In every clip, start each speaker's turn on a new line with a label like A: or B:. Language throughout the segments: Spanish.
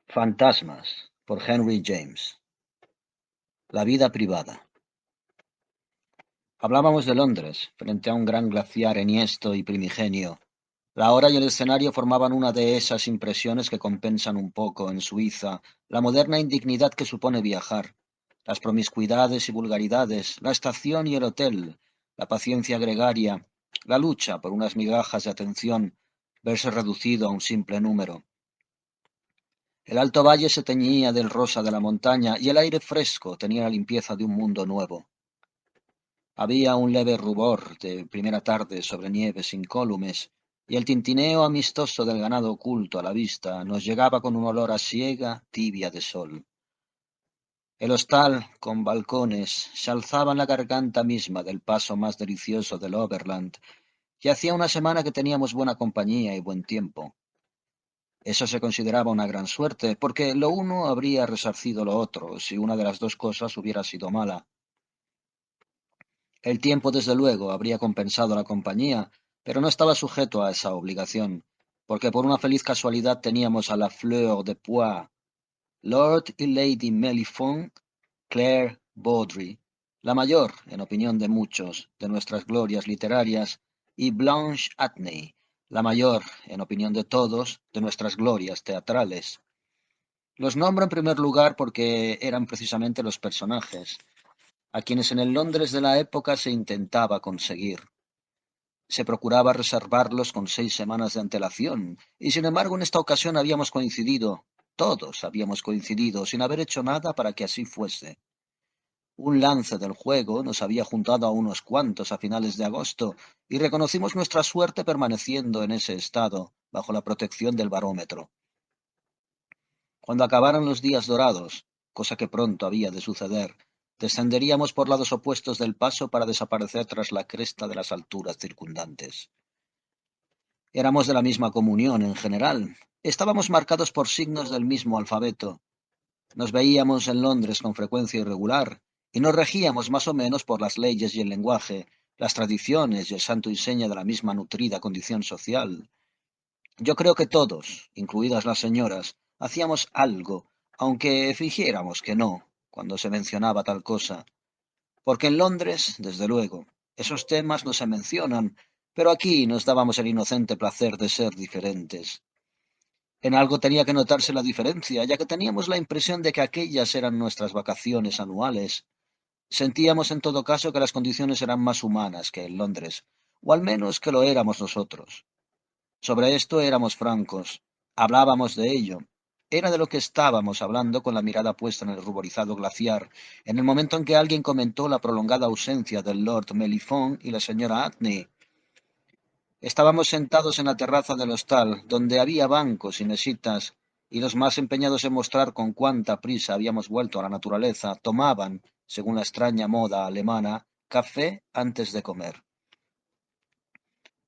A: Fantasmas, por Henry James. La vida privada. Hablábamos de Londres, frente a un gran glaciar enhiesto y primigenio. La hora y el escenario formaban una de esas impresiones que compensan un poco, en Suiza, la moderna indignidad que supone viajar, las promiscuidades y vulgaridades, la estación y el hotel, la paciencia gregaria, la lucha por unas migajas de atención, verse reducido a un simple número. El alto valle se teñía del rosa de la montaña y el aire fresco tenía la limpieza de un mundo nuevo. Había un leve rubor de primera tarde sobre nieves incólumes, y el tintineo amistoso del ganado oculto a la vista nos llegaba con un olor a siega tibia de sol. El hostal, con balcones, se alzaba en la garganta misma del paso más delicioso del Overland, y hacía una semana que teníamos buena compañía y buen tiempo. Eso se consideraba una gran suerte, porque lo uno habría resarcido lo otro si una de las dos cosas hubiera sido mala. El tiempo, desde luego, habría compensado la compañía, pero no estaba sujeto a esa obligación, porque por una feliz casualidad teníamos a la fleur de pois, Lord y Lady Mellifont, Claire Bawdrey, la mayor, en opinión de muchos, de nuestras glorias literarias, y Blanche Atney, la mayor, en opinión de todos, de nuestras glorias teatrales. Los nombro en primer lugar porque eran precisamente los personajes, a quienes en el Londres de la época se intentaba conseguir. Se procuraba reservarlos con 6 semanas de antelación, y sin embargo en esta ocasión habíamos coincidido, todos habíamos coincidido, sin haber hecho nada para que así fuese. Un lance del juego nos había juntado a unos cuantos a finales de agosto, y reconocimos nuestra suerte permaneciendo en ese estado, bajo la protección del barómetro. Cuando acabaran los días dorados, cosa que pronto había de suceder, descenderíamos por lados opuestos del paso para desaparecer tras la cresta de las alturas circundantes. Éramos de la misma comunión en general. Estábamos marcados por signos del mismo alfabeto. Nos veíamos en Londres con frecuencia irregular, y nos regíamos más o menos por las leyes y el lenguaje, las tradiciones y el santo y seña de la misma nutrida condición social. Yo creo que todos, incluidas las señoras, hacíamos algo, aunque fingiéramos que no, cuando se mencionaba tal cosa. Porque en Londres, desde luego, esos temas no se mencionan, pero aquí nos dábamos el inocente placer de ser diferentes. En algo tenía que notarse la diferencia, ya que teníamos la impresión de que aquellas eran nuestras vacaciones anuales. Sentíamos en todo caso que las condiciones eran más humanas que en Londres, o al menos que lo éramos nosotros. Sobre esto éramos francos, hablábamos de ello. Era de lo que estábamos hablando con la mirada puesta en el ruborizado glaciar, en el momento en que alguien comentó la prolongada ausencia del Lord Mellifont y la señora Atney. Estábamos sentados en la terraza del hostal, donde había bancos y mesitas, y los más empeñados en mostrar con cuánta prisa habíamos vuelto a la naturaleza, tomaban, según la extraña moda alemana, café antes de comer.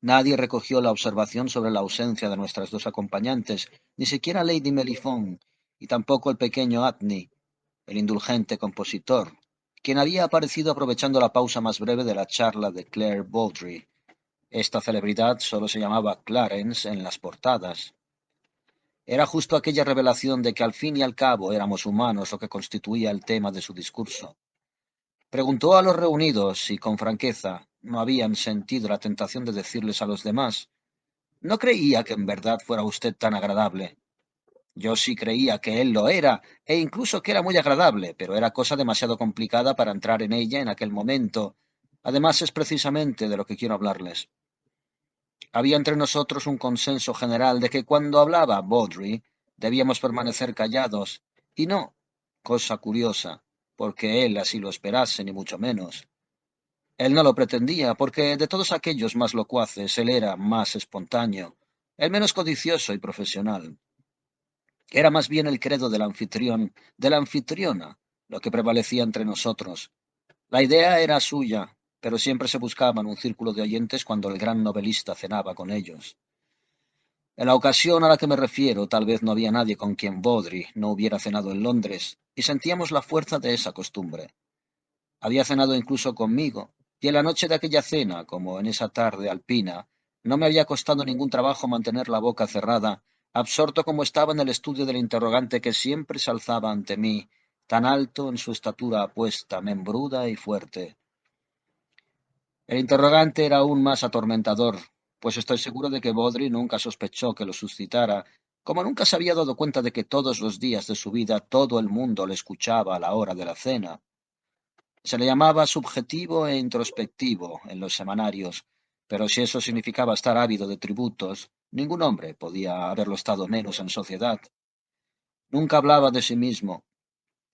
A: Nadie recogió la observación sobre la ausencia de nuestras dos acompañantes, ni siquiera Lady Mellifont, y tampoco el pequeño Atney, el indulgente compositor, quien había aparecido aprovechando la pausa más breve de la charla de Claire Bawdrey. Esta celebridad solo se llamaba Clarence en las portadas. Era justo aquella revelación de que al fin y al cabo éramos humanos lo que constituía el tema de su discurso. Preguntó a los reunidos si con franqueza no habían sentido la tentación de decirles a los demás: no creía que en verdad fuera usted tan agradable. Yo sí creía que él lo era, e incluso que era muy agradable, pero era cosa demasiado complicada para entrar en ella en aquel momento. Además, es precisamente de lo que quiero hablarles. Había entre nosotros un consenso general de que cuando hablaba Bawdrey debíamos permanecer callados, y no, cosa curiosa, porque él así lo esperase, ni mucho menos. Él no lo pretendía, porque de todos aquellos más locuaces él era más espontáneo, el menos codicioso y profesional. Era más bien el credo del anfitrión, de la anfitriona, lo que prevalecía entre nosotros. La idea era suya, pero siempre se buscaban un círculo de oyentes cuando el gran novelista cenaba con ellos. En la ocasión a la que me refiero, tal vez no había nadie con quien Bawdrey no hubiera cenado en Londres, y sentíamos la fuerza de esa costumbre. Había cenado incluso conmigo, y en la noche de aquella cena, como en esa tarde alpina, no me había costado ningún trabajo mantener la boca cerrada, absorto como estaba en el estudio del interrogante que siempre se alzaba ante mí, tan alto en su estatura apuesta, membruda y fuerte. El interrogante era aún más atormentador, pues estoy seguro de que Bodri nunca sospechó que lo suscitara, como nunca se había dado cuenta de que todos los días de su vida todo el mundo le escuchaba a la hora de la cena. Se le llamaba subjetivo e introspectivo en los semanarios, pero si eso significaba estar ávido de tributos, ningún hombre podía haberlo estado menos en sociedad. Nunca hablaba de sí mismo.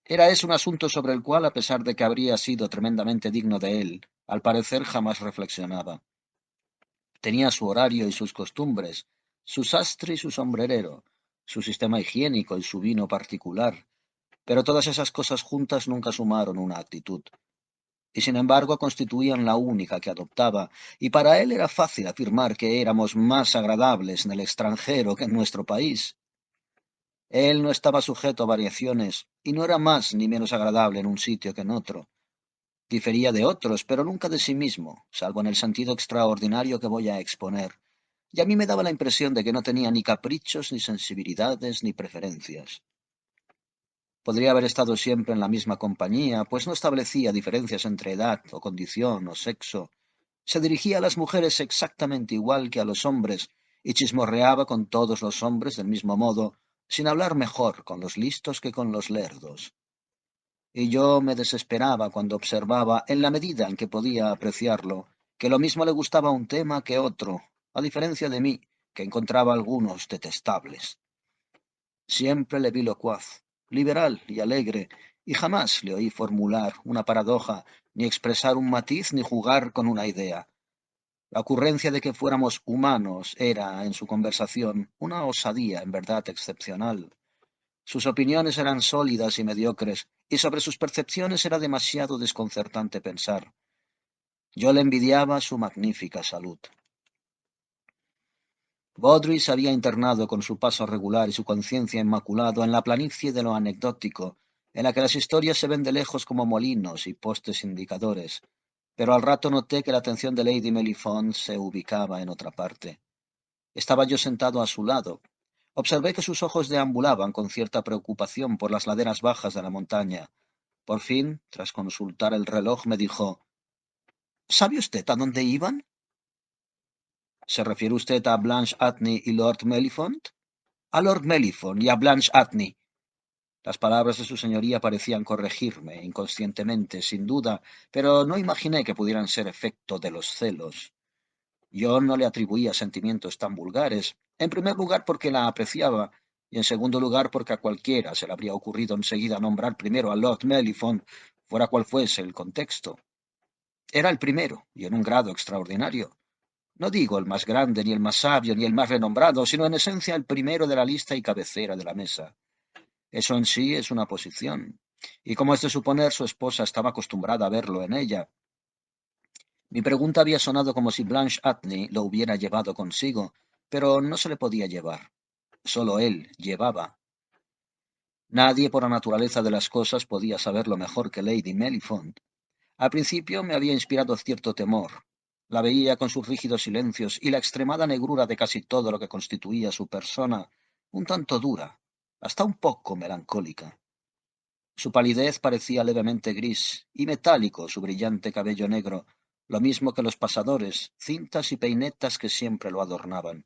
A: Era ese un asunto sobre el cual, a pesar de que habría sido tremendamente digno de él, al parecer jamás reflexionaba. Tenía su horario y sus costumbres, su sastre y su sombrerero, su sistema higiénico y su vino particular, pero todas esas cosas juntas nunca sumaron una actitud, y sin embargo constituían la única que adoptaba, y para él era fácil afirmar que éramos más agradables en el extranjero que en nuestro país. Él no estaba sujeto a variaciones, y no era más ni menos agradable en un sitio que en otro. Difería de otros, pero nunca de sí mismo, salvo en el sentido extraordinario que voy a exponer. Y a mí me daba la impresión de que no tenía ni caprichos, ni sensibilidades, ni preferencias. Podría haber estado siempre en la misma compañía, pues no establecía diferencias entre edad, o condición, o sexo. Se dirigía a las mujeres exactamente igual que a los hombres, y chismorreaba con todos los hombres del mismo modo, sin hablar mejor con los listos que con los lerdos. Y yo me desesperaba cuando observaba, en la medida en que podía apreciarlo, que lo mismo le gustaba un tema que otro, a diferencia de mí, que encontraba algunos detestables. Siempre le vi locuaz, liberal y alegre, y jamás le oí formular una paradoja, ni expresar un matiz, ni jugar con una idea. La ocurrencia de que fuéramos humanos era, en su conversación, una osadía en verdad excepcional. Sus opiniones eran sólidas y mediocres, y sobre sus percepciones era demasiado desconcertante pensar. Yo le envidiaba su magnífica salud. Baudry se había internado con su paso regular y su conciencia inmaculado en la planicie de lo anecdótico, en la que las historias se ven de lejos como molinos y postes indicadores, pero al rato noté que la atención de Lady Mellifont se ubicaba en otra parte. Estaba yo sentado a su lado. Observé que sus ojos deambulaban con cierta preocupación por las laderas bajas de la montaña. Por fin, tras consultar el reloj, me dijo: ¿Sabe usted a dónde iban? ¿Se refiere usted a Blanche Atney y Lord Mellifont? A Lord Mellifont y a Blanche Atney. Las palabras de su señoría parecían corregirme, inconscientemente, sin duda, pero no imaginé que pudieran ser efecto de los celos. Yo no le atribuía sentimientos tan vulgares, en primer lugar porque la apreciaba, y en segundo lugar porque a cualquiera se le habría ocurrido enseguida nombrar primero a Lord Mellifont, fuera cual fuese el contexto. Era el primero, y en un grado extraordinario. No digo el más grande, ni el más sabio, ni el más renombrado, sino en esencia el primero de la lista y cabecera de la mesa. Eso en sí es una posición, y como es de suponer, su esposa estaba acostumbrada a verlo en ella. Mi pregunta había sonado como si Blanche Atney lo hubiera llevado consigo, pero no se le podía llevar. Solo él llevaba. Nadie por la naturaleza de las cosas podía saberlo mejor que Lady Mellifont. Al principio me había inspirado cierto temor. La veía con sus rígidos silencios y la extremada negrura de casi todo lo que constituía su persona, un tanto dura, hasta un poco melancólica. Su palidez parecía levemente gris, y metálico su brillante cabello negro, lo mismo que los pasadores, cintas y peinetas que siempre lo adornaban.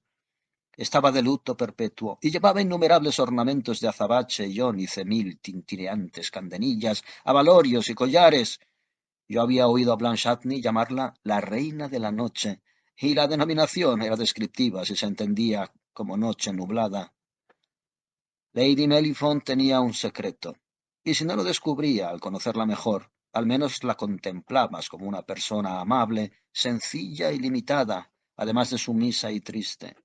A: Estaba de luto perpetuo, y llevaba innumerables ornamentos de azabache y ónice, mil tintineantes candenillas, abalorios y collares. Yo había oído a Blanche Atney llamarla la reina de la noche, y la denominación era descriptiva si se entendía como noche nublada. Lady Mellifont tenía un secreto, y si no lo descubría al conocerla mejor, al menos la contemplabas como una persona amable, sencilla y limitada, además de sumisa y triste.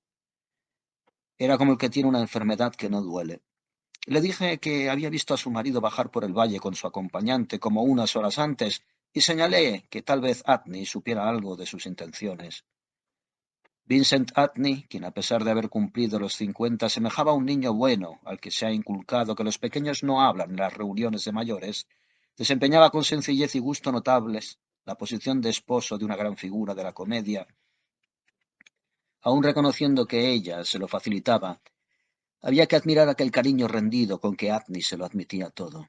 A: Era como el que tiene una enfermedad que no duele. Le dije que había visto a su marido bajar por el valle con su acompañante como unas horas antes, y señalé que tal vez Atney supiera algo de sus intenciones. Vincent Atney, quien a pesar de haber cumplido los 50 semejaba a un niño bueno al que se ha inculcado que los pequeños no hablan en las reuniones de mayores, desempeñaba con sencillez y gusto notables la posición de esposo de una gran figura de la comedia, aun reconociendo que ella se lo facilitaba. Había que admirar aquel cariño rendido con que Atney se lo admitía todo.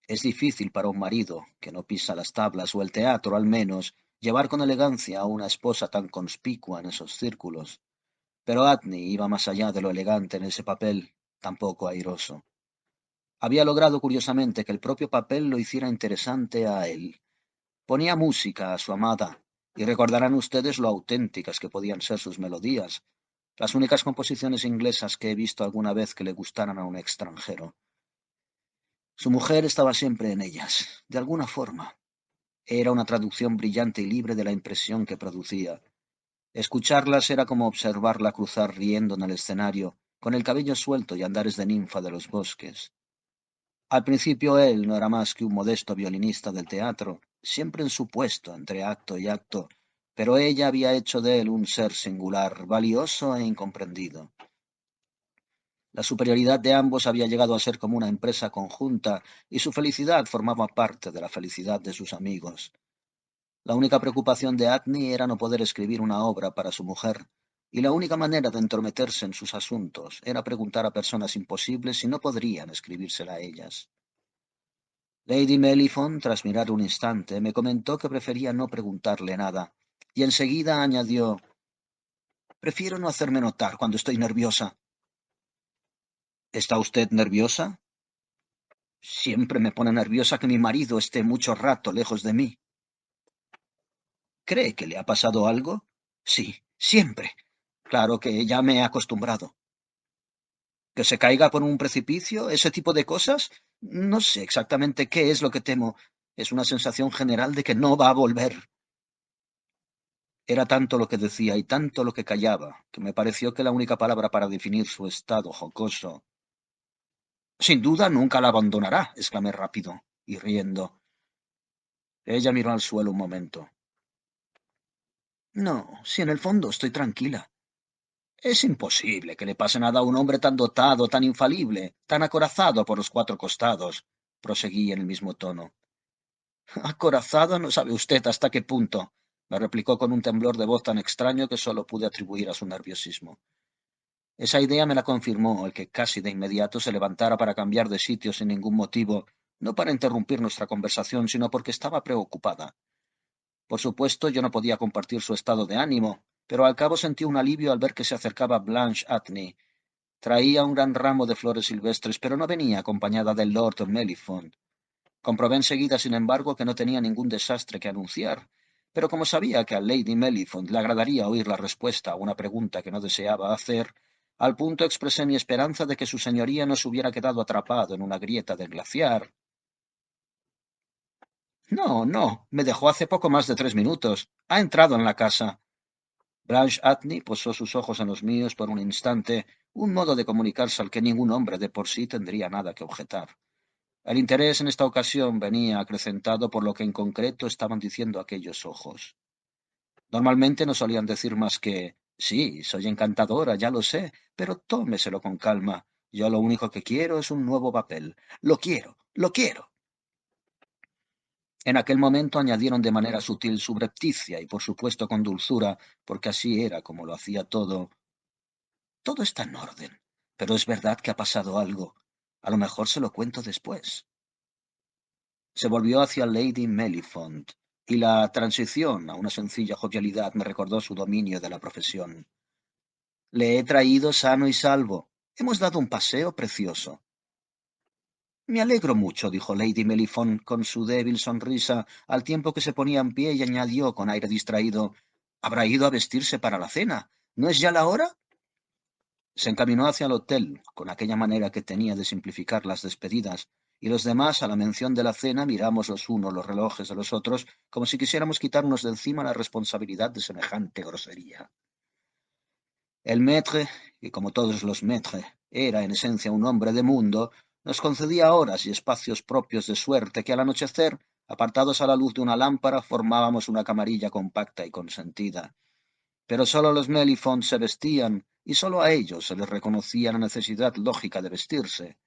A: Es difícil para un marido, que no pisa las tablas o el teatro al menos, llevar con elegancia a una esposa tan conspicua en esos círculos. Pero Atney iba más allá de lo elegante en ese papel, tan poco airoso. Había logrado curiosamente que el propio papel lo hiciera interesante a él. Ponía música a su amada, y recordarán ustedes lo auténticas que podían ser sus melodías, las únicas composiciones inglesas que he visto alguna vez que le gustaran a un extranjero. Su mujer estaba siempre en ellas, de alguna forma. Era una traducción brillante y libre de la impresión que producía. Escucharlas era como observarla cruzar riendo en el escenario, con el cabello suelto y andares de ninfa de los bosques. Al principio él no era más que un modesto violinista del teatro, siempre en su puesto entre acto y acto, pero ella había hecho de él un ser singular, valioso e incomprendido. La superioridad de ambos había llegado a ser como una empresa conjunta, y su felicidad formaba parte de la felicidad de sus amigos. La única preocupación de Atney era no poder escribir una obra para su mujer, y la única manera de entrometerse en sus asuntos era preguntar a personas imposibles si no podrían escribírsela a ellas. Lady Mellifont, tras mirar un instante, me comentó que prefería no preguntarle nada, y enseguida añadió: «Prefiero no hacerme notar cuando estoy nerviosa». «¿Está usted nerviosa?» «Siempre me pone nerviosa que mi marido esté mucho rato lejos de mí». «¿Cree que le ha pasado algo?» «Sí, siempre. Claro que ya me he acostumbrado». ¿Que se caiga por un precipicio? ¿Ese tipo de cosas? No sé exactamente qué es lo que temo. Es una sensación general de que no va a volver. Era tanto lo que decía y tanto lo que callaba, que me pareció que la única palabra para definir su estado jocoso. Sin duda nunca la abandonará, exclamé rápido y riendo. Ella miró al suelo un momento. No, si en el fondo estoy tranquila. Es imposible que le pase nada a un hombre tan dotado, tan infalible, tan acorazado por los cuatro costados, proseguí en el mismo tono. Acorazado no sabe usted hasta qué punto, me replicó con un temblor de voz tan extraño que solo pude atribuir a su nerviosismo. Esa idea me la confirmó el que casi de inmediato se levantara para cambiar de sitio sin ningún motivo, no para interrumpir nuestra conversación, sino porque estaba preocupada. Por supuesto, yo no podía compartir su estado de ánimo, pero al cabo sentí un alivio al ver que se acercaba Blanche Atney. Traía un gran ramo de flores silvestres, pero no venía acompañada del Lord Mellifont. Comprobé enseguida, sin embargo, que no tenía ningún desastre que anunciar, pero como sabía que a Lady Mellifont le agradaría oír la respuesta a una pregunta que no deseaba hacer, al punto expresé mi esperanza de que su señoría no se hubiera quedado atrapado en una grieta del glaciar. No, no, me dejó hace poco más de 3 minutos. Ha entrado en la casa. Blanche Atney posó sus ojos en los míos por un instante, un modo de comunicarse al que ningún hombre de por sí tendría nada que objetar. El interés en esta ocasión venía acrecentado por lo que en concreto estaban diciendo aquellos ojos. Normalmente no solían decir más que «Sí, soy encantadora, ya lo sé, pero tómeselo con calma. Yo lo único que quiero es un nuevo papel. Lo quiero, lo quiero». En aquel momento añadieron de manera sutil, subrepticia y por supuesto con dulzura, porque así era como lo hacía todo: «Todo está en orden, pero es verdad que ha pasado algo. A lo mejor se lo cuento después». Se volvió hacia Lady Mellifont, y la transición a una sencilla jovialidad me recordó su dominio de la profesión. «Le he traído sano y salvo. Hemos dado un paseo precioso». «Me alegro mucho», dijo Lady Mellifont con su débil sonrisa, al tiempo que se ponía en pie, y añadió con aire distraído: «Habrá ido a vestirse para la cena. ¿No es ya la hora?» Se encaminó hacia el hotel, con aquella manera que tenía de simplificar las despedidas, y los demás, a la mención de la cena, miramos los unos los relojes de los otros, como si quisiéramos quitarnos de encima la responsabilidad de semejante grosería. El maître, que como todos los maîtres era en esencia un hombre de mundo, nos concedía horas y espacios propios de suerte que al anochecer, apartados a la luz de una lámpara, formábamos una camarilla compacta y consentida. Pero sólo los Mellifont se vestían, y sólo a ellos se les reconocía la necesidad lógica de vestirse.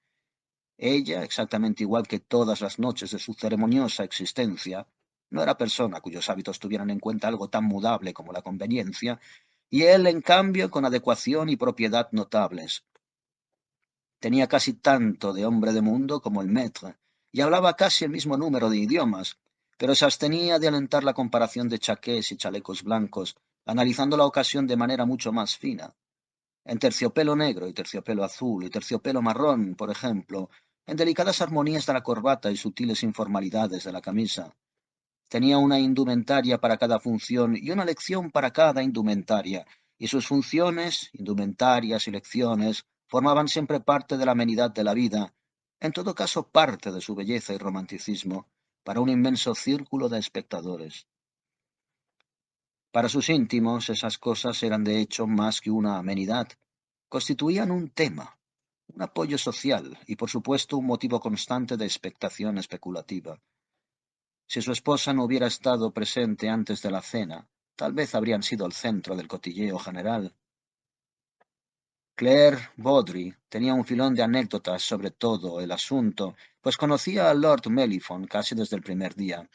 A: Ella, exactamente igual que todas las noches de su ceremoniosa existencia, no era persona cuyos hábitos tuvieran en cuenta algo tan mudable como la conveniencia, y él, en cambio, con adecuación y propiedad notables. Tenía casi tanto de hombre de mundo como el maître, y hablaba casi el mismo número de idiomas, pero se abstenía de alentar la comparación de chaqués y chalecos blancos, analizando la ocasión de manera mucho más fina. En terciopelo negro y terciopelo azul y terciopelo marrón, por ejemplo, en delicadas armonías de la corbata y sutiles informalidades de la camisa. Tenía una indumentaria para cada función y una lección para cada indumentaria, y sus funciones, indumentarias y lecciones, formaban siempre parte de la amenidad de la vida, en todo caso parte de su belleza y romanticismo, para un inmenso círculo de espectadores. Para sus íntimos, esas cosas eran de hecho más que una amenidad, constituían un tema, un apoyo social y, por supuesto, un motivo constante de expectación especulativa. Si su esposa no hubiera estado presente antes de la cena, tal vez habrían sido el centro del cotilleo general. Claire Baudry tenía un filón de anécdotas sobre todo el asunto, pues conocía a Lord Mellifont casi desde el primer día.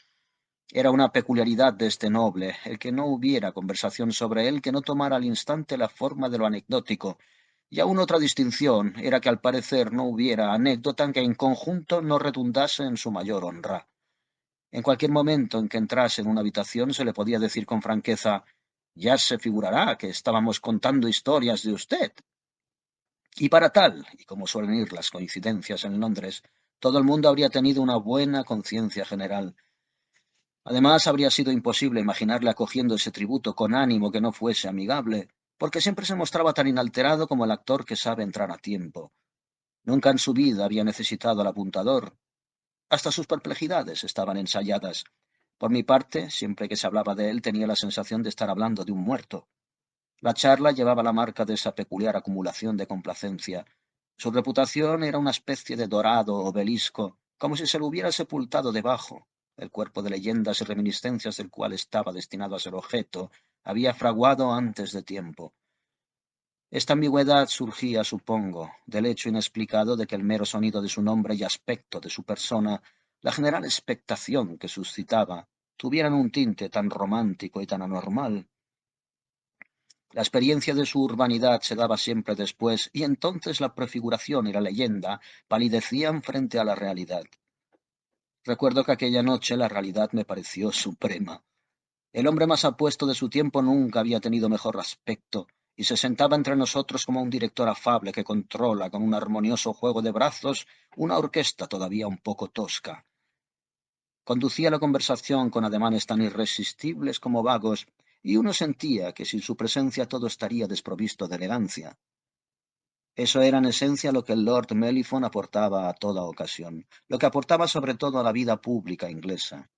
A: Era una peculiaridad de este noble el que no hubiera conversación sobre él que no tomara al instante la forma de lo anecdótico, y aún otra distinción era que al parecer no hubiera anécdota que en conjunto no redundase en su mayor honra. En cualquier momento en que entrase en una habitación se le podía decir con franqueza: «Ya se figurará que estábamos contando historias de usted». Y para tal, y como suelen ir las coincidencias en Londres, todo el mundo habría tenido una buena conciencia general. Además, habría sido imposible imaginarle acogiendo ese tributo con ánimo que no fuese amigable, porque siempre se mostraba tan inalterado como el actor que sabe entrar a tiempo. Nunca en su vida había necesitado al apuntador. Hasta sus perplejidades estaban ensayadas. Por mi parte, siempre que se hablaba de él tenía la sensación de estar hablando de un muerto. La charla llevaba la marca de esa peculiar acumulación de complacencia. Su reputación era una especie de dorado obelisco, como si se lo hubiera sepultado debajo. El cuerpo de leyendas y reminiscencias del cual estaba destinado a ser objeto había fraguado antes de tiempo. Esta ambigüedad surgía, supongo, del hecho inexplicado de que el mero sonido de su nombre y aspecto de su persona, la general expectación que suscitaba, tuvieran un tinte tan romántico y tan anormal. La experiencia de su urbanidad se daba siempre después, y entonces la prefiguración y la leyenda palidecían frente a la realidad. Recuerdo que aquella noche la realidad me pareció suprema. El hombre más apuesto de su tiempo nunca había tenido mejor aspecto, y se sentaba entre nosotros como un director afable que controla con un armonioso juego de brazos una orquesta todavía un poco tosca. Conducía la conversación con ademanes tan irresistibles como vagos, y uno sentía que sin su presencia todo estaría desprovisto de elegancia. Eso era en esencia lo que el Lord Mellifont aportaba a toda ocasión, lo que aportaba sobre todo a la vida pública inglesa.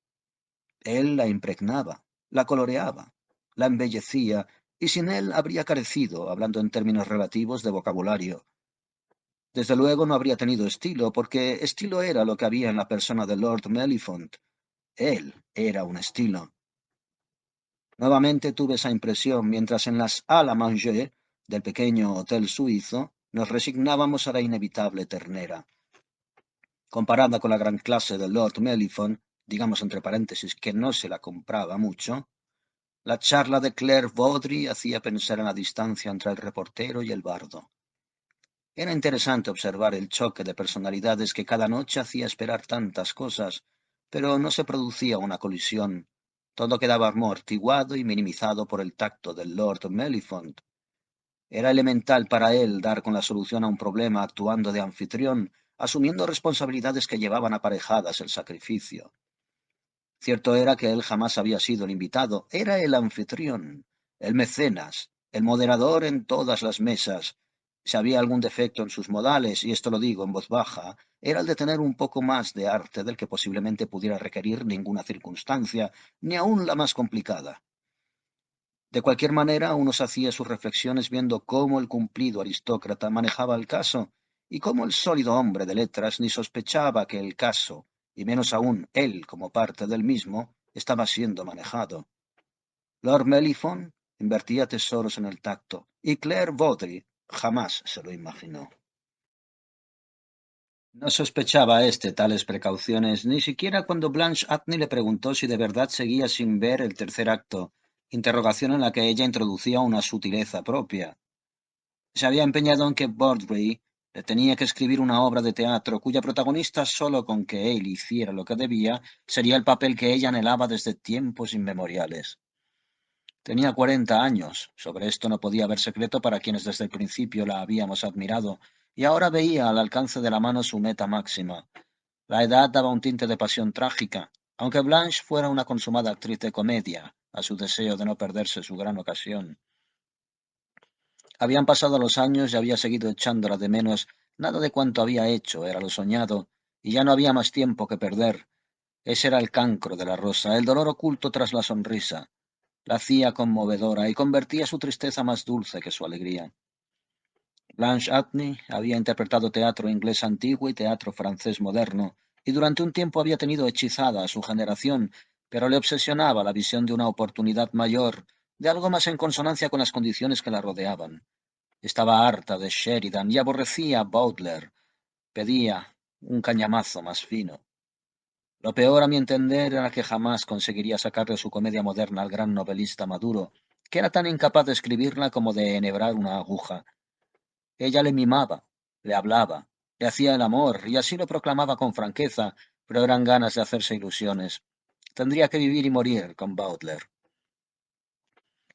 A: Él la impregnaba, la coloreaba, la embellecía, y sin él habría carecido, hablando en términos relativos, de vocabulario. Desde luego no habría tenido estilo, porque estilo era lo que había en la persona de Lord Mellifont. Él era un estilo. Nuevamente tuve esa impresión mientras en las à la manger del pequeño hotel suizo nos resignábamos a la inevitable ternera. Comparada con la gran clase de Lord Mellifont, digamos entre paréntesis que no se la compraba mucho, la charla de Claire Baudry hacía pensar en la distancia entre el reportero y el bardo. Era interesante observar el choque de personalidades que cada noche hacía esperar tantas cosas, pero no se producía una colisión. Todo quedaba amortiguado y minimizado por el tacto del Lord Mellifont. Era elemental para él dar con la solución a un problema actuando de anfitrión, asumiendo responsabilidades que llevaban aparejadas el sacrificio. Cierto era que él jamás había sido el invitado, era el anfitrión, el mecenas, el moderador en todas las mesas. Si había algún defecto en sus modales, y esto lo digo en voz baja, era el de tener un poco más de arte del que posiblemente pudiera requerir ninguna circunstancia, ni aun la más complicada. De cualquier manera, uno se hacía sus reflexiones viendo cómo el cumplido aristócrata manejaba el caso, y cómo el sólido hombre de letras ni sospechaba que el caso, y menos aún él como parte del mismo, estaba siendo manejado. Lord Mellifont invertía tesoros en el tacto, y Claire Baudry jamás se lo imaginó. No sospechaba éste tales precauciones, ni siquiera cuando Blanche Atney le preguntó si de verdad seguía sin ver el tercer acto, interrogación en la que ella introducía una sutileza propia. Se había empeñado en que Baudry Tenía que escribir una obra de teatro cuya protagonista, solo con que él hiciera lo que debía, sería el papel que ella anhelaba desde tiempos inmemoriales. Tenía 40 años. Sobre esto no podía haber secreto para quienes desde el principio la habíamos admirado, y ahora veía al alcance de la mano su meta máxima. La edad daba un tinte de pasión trágica, aunque Blanche fuera una consumada actriz de comedia, a su deseo de no perderse su gran ocasión. Habían pasado los años y había seguido echándola de menos. Nada de cuanto había hecho era lo soñado, y ya no había más tiempo que perder. Ese era el cancro de la rosa, el dolor oculto tras la sonrisa. La hacía conmovedora y convertía su tristeza más dulce que su alegría. Blanche Atney había interpretado teatro inglés antiguo y teatro francés moderno, y durante un tiempo había tenido hechizada a su generación, pero le obsesionaba la visión de una oportunidad mayor, de algo más en consonancia con las condiciones que la rodeaban. Estaba harta de Sheridan y aborrecía a Butler. Pedía un cañamazo más fino. Lo peor, a mi entender, era que jamás conseguiría sacarle su comedia moderna al gran novelista maduro, que era tan incapaz de escribirla como de enhebrar una aguja. Ella le mimaba, le hablaba, le hacía el amor, y así lo proclamaba con franqueza, pero eran ganas de hacerse ilusiones. Tendría que vivir y morir con Butler.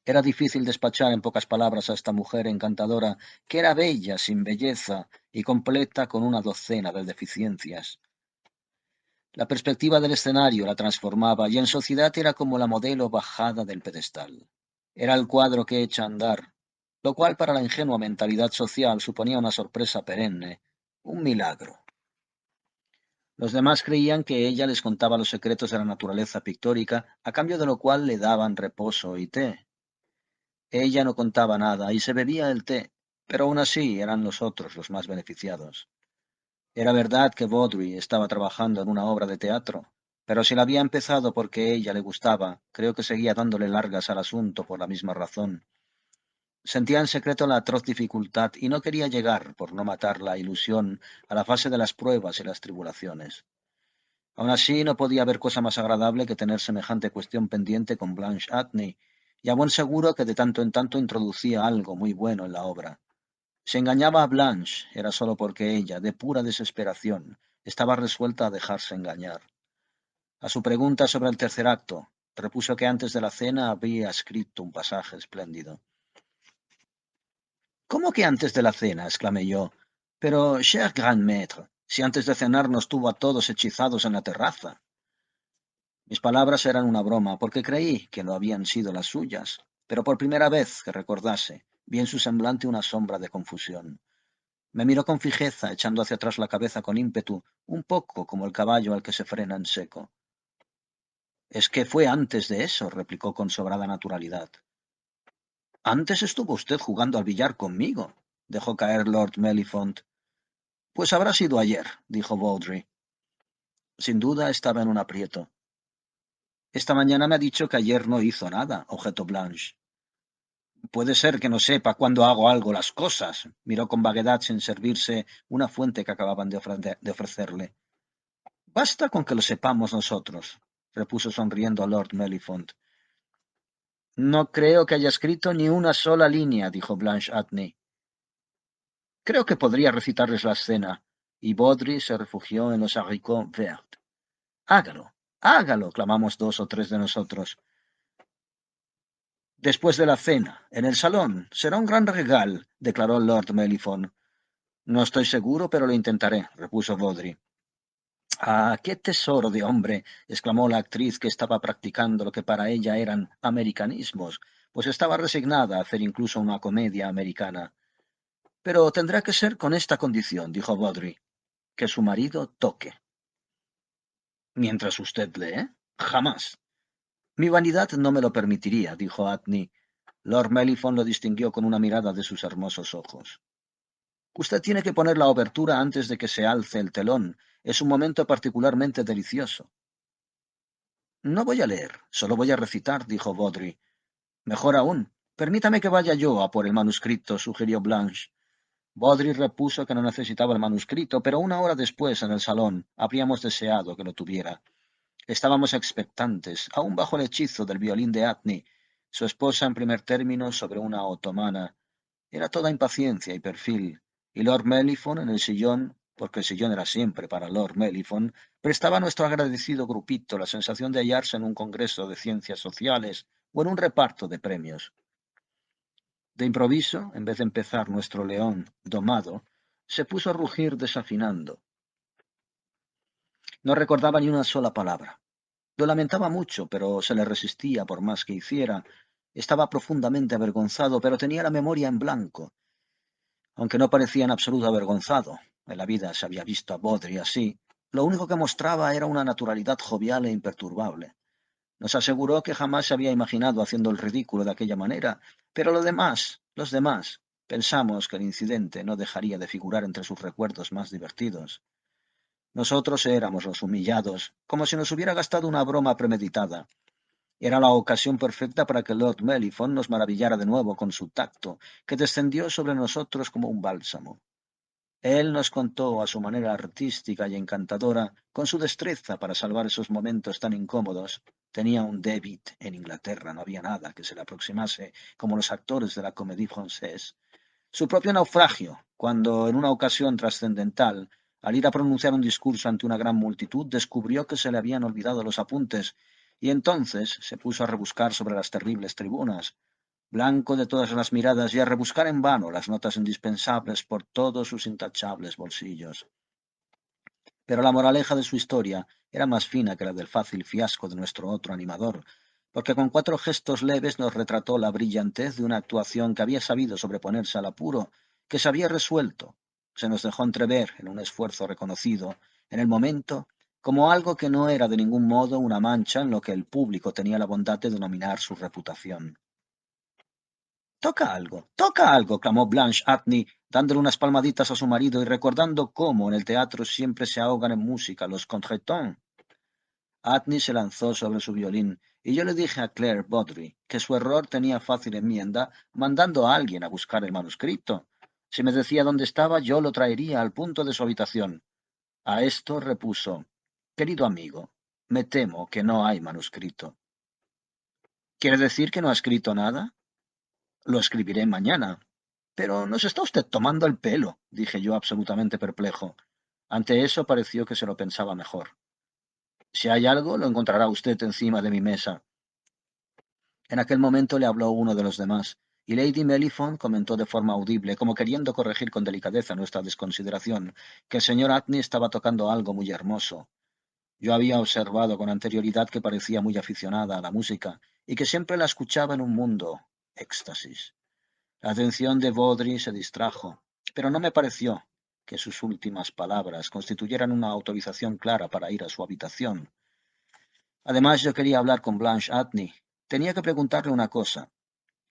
A: Era difícil despachar en pocas palabras a esta mujer encantadora, que era bella sin belleza y completa con una docena de deficiencias. La perspectiva del escenario la transformaba y en sociedad era como la modelo bajada del pedestal. Era el cuadro que echa a andar, lo cual para la ingenua mentalidad social suponía una sorpresa perenne, un milagro. Los demás creían que ella les contaba los secretos de la naturaleza pictórica, a cambio de lo cual le daban reposo y té. Ella no contaba nada y se bebía el té, pero aún así eran los otros los más beneficiados. Era verdad que Baudry estaba trabajando en una obra de teatro, pero si la había empezado porque ella le gustaba, creo que seguía dándole largas al asunto por la misma razón. Sentía en secreto la atroz dificultad y no quería llegar, por no matar la ilusión, a la fase de las pruebas y las tribulaciones. Aun así, no podía haber cosa más agradable que tener semejante cuestión pendiente con Blanche Atney, y a buen seguro que de tanto en tanto introducía algo muy bueno en la obra. Si engañaba a Blanche, era solo porque ella, de pura desesperación, estaba resuelta a dejarse engañar. A su pregunta sobre el tercer acto, repuso que antes de la cena había escrito un pasaje espléndido. ¿Cómo que antes de la cena? Exclamé yo. Pero, cher grand maître, si antes de cenar nos tuvo a todos hechizados en la terraza. Mis palabras eran una broma, porque creí que no habían sido las suyas, pero por primera vez que recordase, vi en su semblante una sombra de confusión. Me miró con fijeza, echando hacia atrás la cabeza con ímpetu, un poco como el caballo al que se frena en seco. Es que fue antes de eso, replicó con sobrada naturalidad. Antes estuvo usted jugando al billar conmigo, dejó caer Lord Mellifont. Pues habrá sido ayer, dijo Baldry. Sin duda estaba en un aprieto. Esta mañana me ha dicho que ayer no hizo nada, objetó Blanche. Puede ser que no sepa cuándo hago algo las cosas, miró con vaguedad sin servirse una fuente que acababan de ofrecerle. Basta con que lo sepamos nosotros, repuso sonriendo a Lord Mellifont. No creo que haya escrito ni una sola línea, dijo Blanche Atney. Creo que podría recitarles la escena. Y Baudry se refugió en los haricots verts. Hágalo, hágalo, clamamos dos o tres de nosotros. Después de la cena, en el salón, será un gran regal, declaró Lord Mellifont. No estoy seguro, pero lo intentaré, repuso Baudry. Ah, qué tesoro de hombre, exclamó la actriz que estaba practicando lo que para ella eran americanismos, pues estaba resignada a hacer incluso una comedia americana. Pero tendrá que ser con esta condición, dijo Baudry, que su marido toque. Mientras usted lee, jamás. Mi vanidad no me lo permitiría, dijo Atney. Lord Mellifont lo distinguió con una mirada de sus hermosos ojos. Usted tiene que poner la obertura antes de que se alce el telón. Es un momento particularmente delicioso. No voy a leer, solo voy a recitar, dijo Baudry. Mejor aún, permítame que vaya yo a por el manuscrito, sugirió Blanche. Baudry repuso que no necesitaba el manuscrito, pero una hora después, en el salón, habríamos deseado que lo tuviera. Estábamos expectantes, aún bajo el hechizo del violín de Atney, su esposa en primer término sobre una otomana. Era toda impaciencia y perfil, y Lord Mellifont en el sillón, porque el sillón era siempre para Lord Mellifont, prestaba a nuestro agradecido grupito la sensación de hallarse en un congreso de ciencias sociales o en un reparto de premios. De improviso, en vez de empezar nuestro león domado, se puso a rugir desafinando. No recordaba ni una sola palabra. Lo lamentaba mucho, pero se le resistía por más que hiciera. Estaba profundamente avergonzado, pero tenía la memoria en blanco. Aunque no parecía en absoluto avergonzado, en la vida se había visto a Baudry así, lo único que mostraba era una naturalidad jovial e imperturbable. Nos aseguró que jamás se había imaginado haciendo el ridículo de aquella manera, pero los demás, pensamos que el incidente no dejaría de figurar entre sus recuerdos más divertidos. Nosotros éramos los humillados, como si nos hubiera gastado una broma premeditada. Era la ocasión perfecta para que Lord Mellifont nos maravillara de nuevo con su tacto, que descendió sobre nosotros como un bálsamo. Él nos contó a su manera artística y encantadora, con su destreza para salvar esos momentos tan incómodos. Tenía un débit en Inglaterra, no había nada que se le aproximase, como los actores de la Comédie Française. Su propio naufragio, cuando en una ocasión trascendental, al ir a pronunciar un discurso ante una gran multitud, descubrió que se le habían olvidado los apuntes, y entonces se puso a rebuscar sobre las terribles tribunas, blanco de todas las miradas, y a rebuscar en vano las notas indispensables por todos sus intachables bolsillos. Pero la moraleja de su historia era más fina que la del fácil fiasco de nuestro otro animador, porque con 4 gestos leves nos retrató la brillantez de una actuación que había sabido sobreponerse al apuro, que se había resuelto, se nos dejó entrever en un esfuerzo reconocido, en el momento, como algo que no era de ningún modo una mancha en lo que el público tenía la bondad de denominar su reputación. toca algo, clamó Blanche Atney, dándole unas palmaditas a su marido y recordando cómo en el teatro siempre se ahogan en música los contretemps. Atney se lanzó sobre su violín, y yo le dije a Claire Baudry que su error tenía fácil enmienda mandando a alguien a buscar el manuscrito. Si me decía dónde estaba, yo lo traería al punto de su habitación. A esto repuso, querido amigo, me temo que no hay manuscrito. ¿Quiere decir que no ha escrito nada? Lo escribiré mañana. Pero nos está usted tomando el pelo, dije yo absolutamente perplejo. Ante eso pareció que se lo pensaba mejor. Si hay algo, lo encontrará usted encima de mi mesa. En aquel momento le habló uno de los demás, y Lady Mellifont comentó de forma audible, como queriendo corregir con delicadeza nuestra desconsideración, que el señor Atney estaba tocando algo muy hermoso. Yo había observado con anterioridad que parecía muy aficionada a la música, y que siempre la escuchaba en un mundo éxtasis. La atención de Baudry se distrajo, pero no me pareció que sus últimas palabras constituyeran una autorización clara para ir a su habitación. Además, yo quería hablar con Blanche Atney. Tenía que preguntarle una cosa.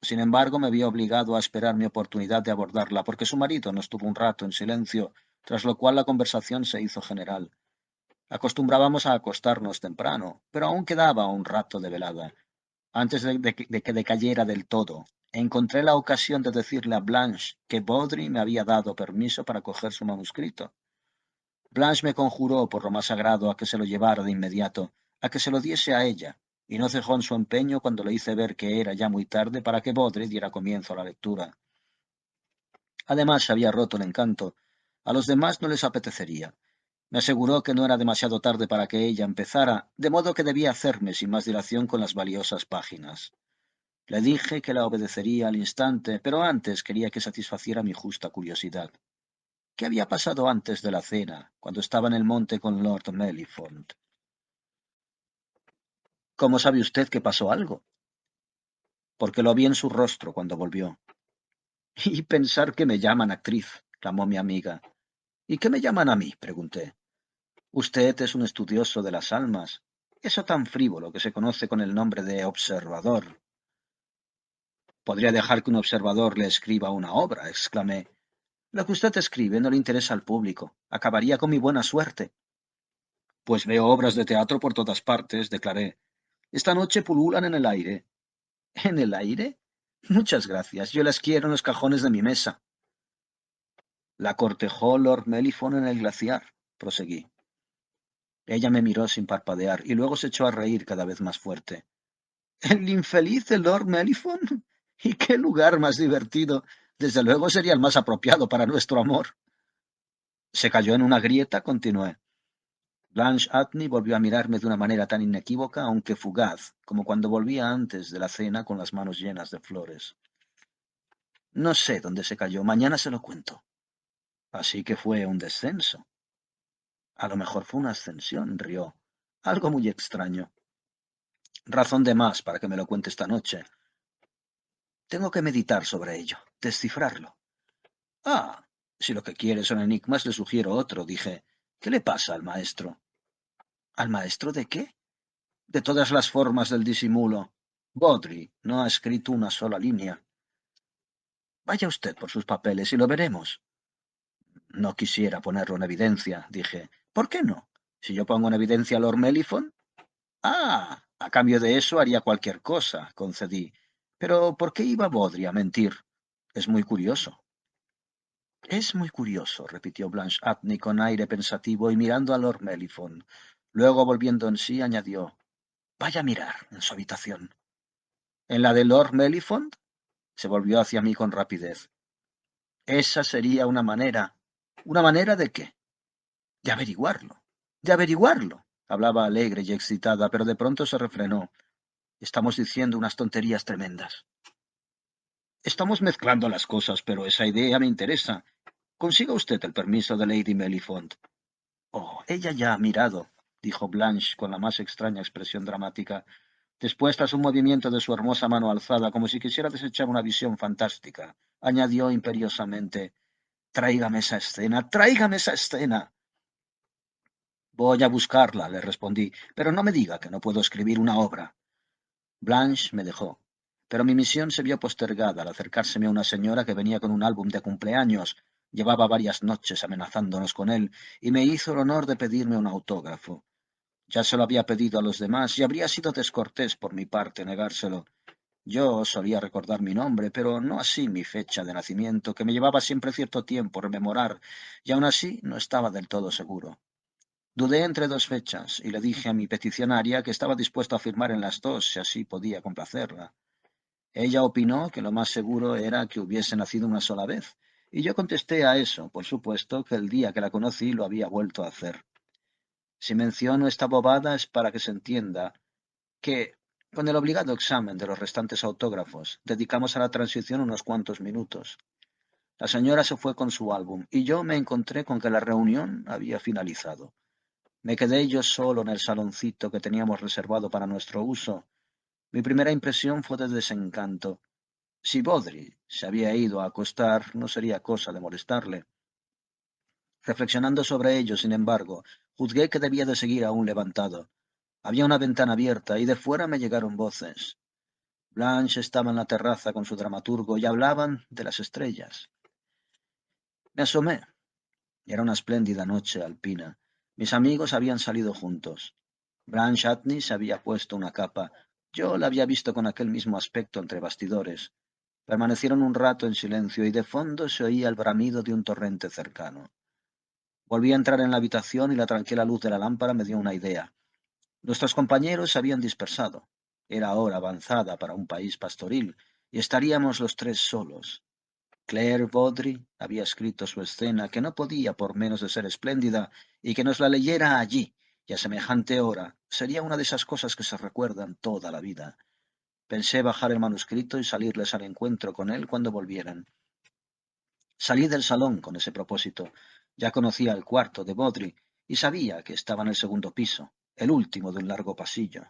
A: Sin embargo, me vi obligado a esperar mi oportunidad de abordarla, porque su marido nos tuvo un rato en silencio, tras lo cual la conversación se hizo general. Acostumbrábamos a acostarnos temprano, pero aún quedaba un rato de velada. Antes de que decayera del todo, encontré la ocasión de decirle a Blanche que Baudry me había dado permiso para coger su manuscrito. Blanche me conjuró por lo más sagrado a que se lo llevara de inmediato, a que se lo diese a ella, y no cejó en su empeño cuando le hice ver que era ya muy tarde para que Baudry diera comienzo a la lectura. Además, se había roto el encanto. A los demás no les apetecería. Me aseguró que no era demasiado tarde para que ella empezara, de modo que debía hacerme sin más dilación con las valiosas páginas. Le dije que la obedecería al instante, pero antes quería que satisfaciera mi justa curiosidad. ¿Qué había pasado antes de la cena, cuando estaba en el monte con Lord Mellifont? ¿Cómo sabe usted que pasó algo? Porque lo vi en su rostro cuando volvió. Y pensar que me llaman actriz, clamó mi amiga. ¿Y qué me llaman a mí? Pregunté. Usted es un estudioso de las almas. Eso tan frívolo que se conoce con el nombre de observador. Podría dejar que un observador le escriba una obra, exclamé. Lo que usted escribe no le interesa al público. Acabaría con mi buena suerte. Pues veo obras de teatro por todas partes, declaré. Esta noche pululan en el aire. ¿En el aire? Muchas gracias. Yo las quiero en los cajones de mi mesa. La cortejó Lord Mellifont en el glaciar, proseguí. Ella me miró sin parpadear y luego se echó a reír cada vez más fuerte. ¿El infeliz de Lord Mellifont? ¿Y qué lugar más divertido? Desde luego sería el más apropiado para nuestro amor. Se cayó en una grieta, continué. Blanche Atney volvió a mirarme de una manera tan inequívoca, aunque fugaz, como cuando volvía antes de la cena con las manos llenas de flores. No sé dónde se cayó, mañana se lo cuento. Así que fue un descenso. A lo mejor fue una ascensión, rió. Algo muy extraño. Razón de más para que me lo cuente esta noche. Tengo que meditar sobre ello, descifrarlo. Ah, si lo que quiere son enigmas, le sugiero otro, dije. ¿Qué le pasa al maestro? ¿Al maestro de qué? De todas las formas del disimulo. Baudry no ha escrito una sola línea. Vaya usted por sus papeles y lo veremos. No quisiera ponerlo en evidencia, dije. ¿Por qué no? Si yo pongo en evidencia a Lord Mellifont. Ah, a cambio de eso haría cualquier cosa, concedí. Pero ¿por qué iba Baudry a mentir? Es muy curioso. Es muy curioso, repitió Blanche Atney con aire pensativo y mirando a Lord Mellifont. Luego, volviendo en sí, añadió, vaya a mirar en su habitación. ¿En la de Lord Mellifont? Se volvió hacia mí con rapidez. Esa sería una manera. ¿Una manera de qué? De averiguarlo. De averiguarlo. Hablaba alegre y excitada, pero de pronto se refrenó. Estamos diciendo unas tonterías tremendas. Estamos mezclando las cosas, pero esa idea me interesa. Consiga usted el permiso de Lady Mellifont. Oh, ella ya ha mirado, dijo Blanche con la más extraña expresión dramática. Después, tras un movimiento de su hermosa mano alzada, como si quisiera desechar una visión fantástica, añadió imperiosamente, tráigame esa escena, tráigame esa escena. Voy a buscarla, le respondí, pero no me diga que no puedo escribir una obra. Blanche me dejó, pero mi misión se vio postergada al acercárseme a una señora que venía con un álbum de cumpleaños. Llevaba varias noches amenazándonos con él, y me hizo el honor de pedirme un autógrafo. Ya se lo había pedido a los demás, y habría sido descortés por mi parte negárselo. Yo solía recordar mi nombre, pero no así mi fecha de nacimiento, que me llevaba siempre cierto tiempo rememorar, y aun así no estaba del todo seguro. Dudé entre dos fechas, y le dije a mi peticionaria que estaba dispuesto a firmar en las dos, si así podía complacerla. Ella opinó que lo más seguro era que hubiese nacido una sola vez, y yo contesté a eso, por supuesto, que el día que la conocí lo había vuelto a hacer. Si menciono esta bobada es para que se entienda que, con el obligado examen de los restantes autógrafos, dedicamos a la transición unos cuantos minutos. La señora se fue con su álbum, y yo me encontré con que la reunión había finalizado. Me quedé yo solo en el saloncito que teníamos reservado para nuestro uso. Mi primera impresión fue de desencanto. Si Baudry se había ido a acostar, no sería cosa de molestarle. Reflexionando sobre ello, sin embargo, juzgué que debía de seguir aún levantado. Había una ventana abierta y de fuera me llegaron voces. Blanche estaba en la terraza con su dramaturgo y hablaban de las estrellas. Me asomé. Era una espléndida noche alpina. Mis amigos habían salido juntos. Blanche Atney se había puesto una capa. Yo la había visto con aquel mismo aspecto entre bastidores. Permanecieron un rato en silencio y de fondo se oía el bramido de un torrente cercano. Volví a entrar en la habitación y la tranquila luz de la lámpara me dio una idea. Nuestros compañeros se habían dispersado. Era hora avanzada para un país pastoril, y estaríamos los tres solos. Claire Baudry había escrito su escena, que no podía por menos de ser espléndida, y que nos la leyera allí, y a semejante hora, sería una de esas cosas que se recuerdan toda la vida. Pensé bajar el manuscrito y salirles al encuentro con él cuando volvieran. Salí del salón con ese propósito. Ya conocía el cuarto de Baudry y sabía que estaba en el segundo piso, el último de un largo pasillo.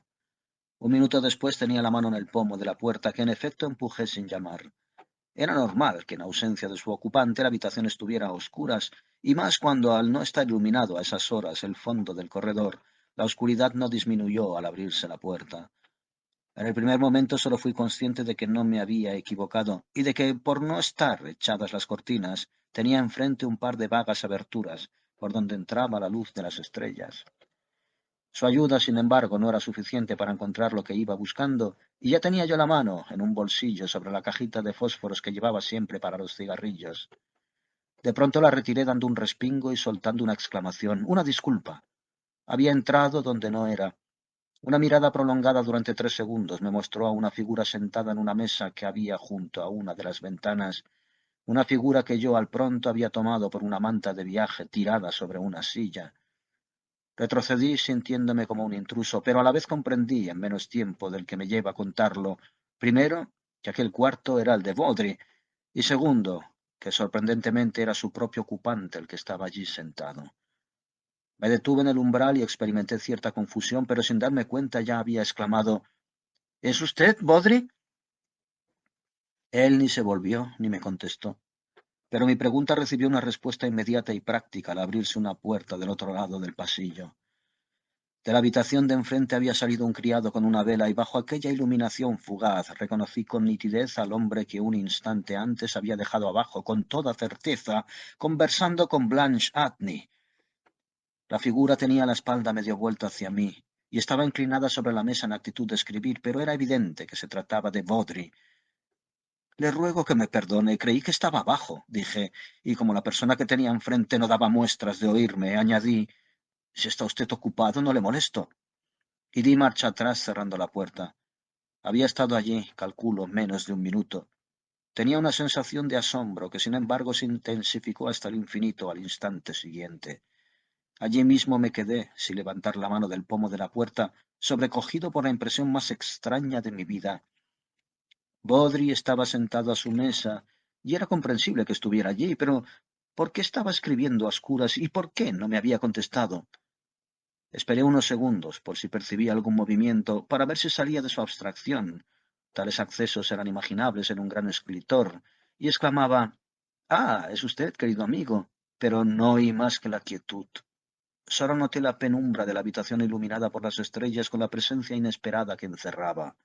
A: Un minuto después tenía la mano en el pomo de la puerta que en efecto empujé sin llamar. Era normal que en ausencia de su ocupante la habitación estuviera a oscuras, y más cuando al no estar iluminado a esas horas el fondo del corredor, la oscuridad no disminuyó al abrirse la puerta. En el primer momento solo fui consciente de que no me había equivocado y de que, por no estar echadas las cortinas, tenía enfrente un par de vagas aberturas por donde entraba la luz de las estrellas. Su ayuda, sin embargo, no era suficiente para encontrar lo que iba buscando, y ya tenía yo la mano en un bolsillo sobre la cajita de fósforos que llevaba siempre para los cigarrillos. De pronto la retiré dando un respingo y soltando una exclamación, una disculpa. Había entrado donde no era. Una mirada prolongada durante 3 segundos me mostró a una figura sentada en una mesa que había junto a una de las ventanas. una figura que yo al pronto había tomado por una manta de viaje tirada sobre una silla. Retrocedí sintiéndome como un intruso, pero a la vez comprendí, en menos tiempo del que me lleva a contarlo, primero, que aquel cuarto era el de Baudry, y segundo, que sorprendentemente era su propio ocupante el que estaba allí sentado. Me detuve en el umbral y experimenté cierta confusión, pero sin darme cuenta ya había exclamado ¿Es usted, Baudry? Él ni se volvió ni me contestó, pero mi pregunta recibió una respuesta inmediata y práctica al abrirse una puerta del otro lado del pasillo. De la habitación de enfrente había salido un criado con una vela y bajo aquella iluminación fugaz reconocí con nitidez al hombre que un instante antes había dejado abajo con toda certeza, conversando con Blanche Atney. La figura tenía la espalda medio vuelta hacia mí y estaba inclinada sobre la mesa en actitud de escribir, pero era evidente que se trataba de Baudry. Le ruego que me perdone, creí que estaba abajo, dije, y como la persona que tenía enfrente no daba muestras de oírme, añadí, si está usted ocupado, no le molesto. Y di marcha atrás cerrando la puerta. Había estado allí, calculo, menos de un minuto. Tenía una sensación de asombro que, sin embargo, se intensificó hasta el infinito al instante siguiente. Allí mismo me quedé, sin levantar la mano del pomo de la puerta, sobrecogido por la impresión más extraña de mi vida. Baudry estaba sentado a su mesa, y era comprensible que estuviera allí, pero ¿por qué estaba escribiendo a oscuras y por qué no me había contestado? Esperé unos segundos por si percibía algún movimiento para ver si salía de su abstracción. Tales accesos eran imaginables en un gran escritor, y exclamaba «Ah, es usted, querido amigo», pero no oí más que la quietud. Solo noté la penumbra de la habitación iluminada por las estrellas con la presencia inesperada que encerraba.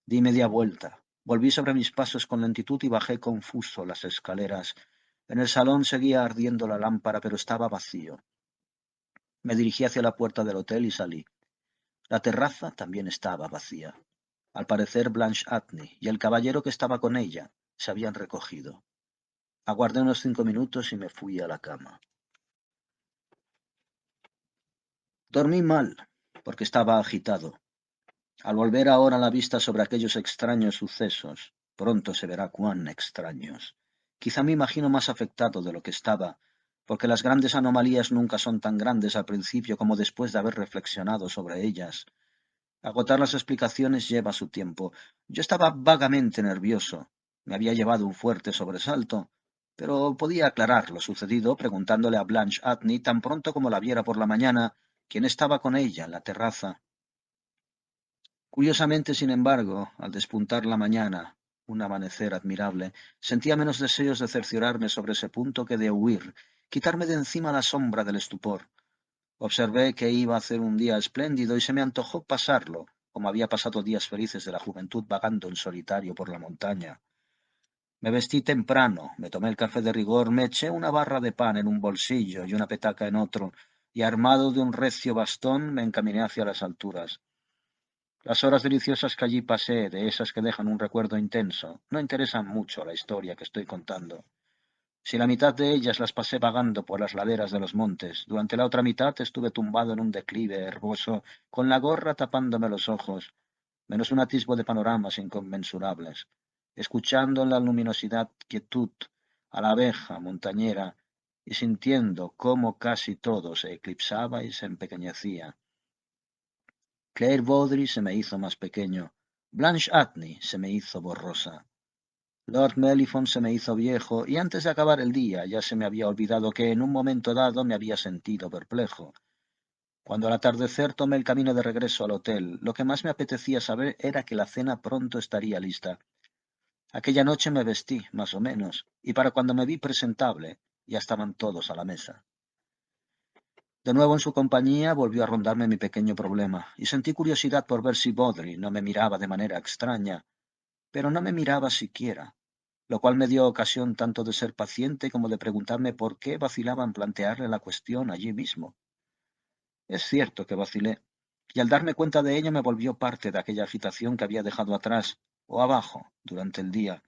A: Di media vuelta, volví sobre mis pasos con lentitud y bajé confuso las escaleras. En el salón seguía ardiendo la lámpara, pero estaba vacío. Me dirigí hacia la puerta del hotel y salí. La terraza también estaba vacía. Al parecer Blanche Atney y el caballero que estaba con ella se habían recogido. Aguardé unos 5 minutos y me fui a la cama. Dormí mal, porque estaba agitado. Al volver ahora la vista sobre aquellos extraños sucesos, pronto se verá cuán extraños. Quizá me imagino más afectado de lo que estaba, porque las grandes anomalías nunca son tan grandes al principio como después de haber reflexionado sobre ellas. Agotar las explicaciones lleva su tiempo. Yo estaba vagamente nervioso. Me había llevado un fuerte sobresalto, pero podía aclarar lo sucedido preguntándole a Blanche Atney tan pronto como la viera por la mañana, quién estaba con ella en la terraza. Curiosamente, sin embargo, al despuntar la mañana, un amanecer admirable, sentía menos deseos de cerciorarme sobre ese punto que de huir, quitarme de encima la sombra del estupor. Observé que iba a ser un día espléndido y se me antojó pasarlo, como había pasado días felices de la juventud vagando en solitario por la montaña. Me vestí temprano, me tomé el café de rigor, me eché una barra de pan en un bolsillo y una petaca en otro, y armado de un recio bastón me encaminé hacia las alturas. Las horas deliciosas que allí pasé, de esas que dejan un recuerdo intenso, no interesan mucho a la historia que estoy contando. Si la mitad de ellas las pasé vagando por las laderas de los montes, durante la otra mitad estuve tumbado en un declive herboso, con la gorra tapándome los ojos, menos un atisbo de panoramas inconmensurables, escuchando en la luminosidad quietud a la abeja montañera y sintiendo cómo casi todo se eclipsaba y se empequeñecía. Claire Baudry se me hizo más pequeño, Blanche Atney se me hizo borrosa. Lord Mellifont se me hizo viejo y antes de acabar el día ya se me había olvidado que en un momento dado me había sentido perplejo. Cuando al atardecer tomé el camino de regreso al hotel, lo que más me apetecía saber era que la cena pronto estaría lista. Aquella noche me vestí, más o menos, y para cuando me vi presentable, ya estaban todos a la mesa. De nuevo en su compañía volvió a rondarme mi pequeño problema, y sentí curiosidad por ver si Baudry no me miraba de manera extraña, pero no me miraba siquiera, lo cual me dio ocasión tanto de ser paciente como de preguntarme por qué vacilaba en plantearle la cuestión allí mismo. Es cierto que vacilé, y al darme cuenta de ello me volvió parte de aquella agitación que había dejado atrás o abajo durante el día.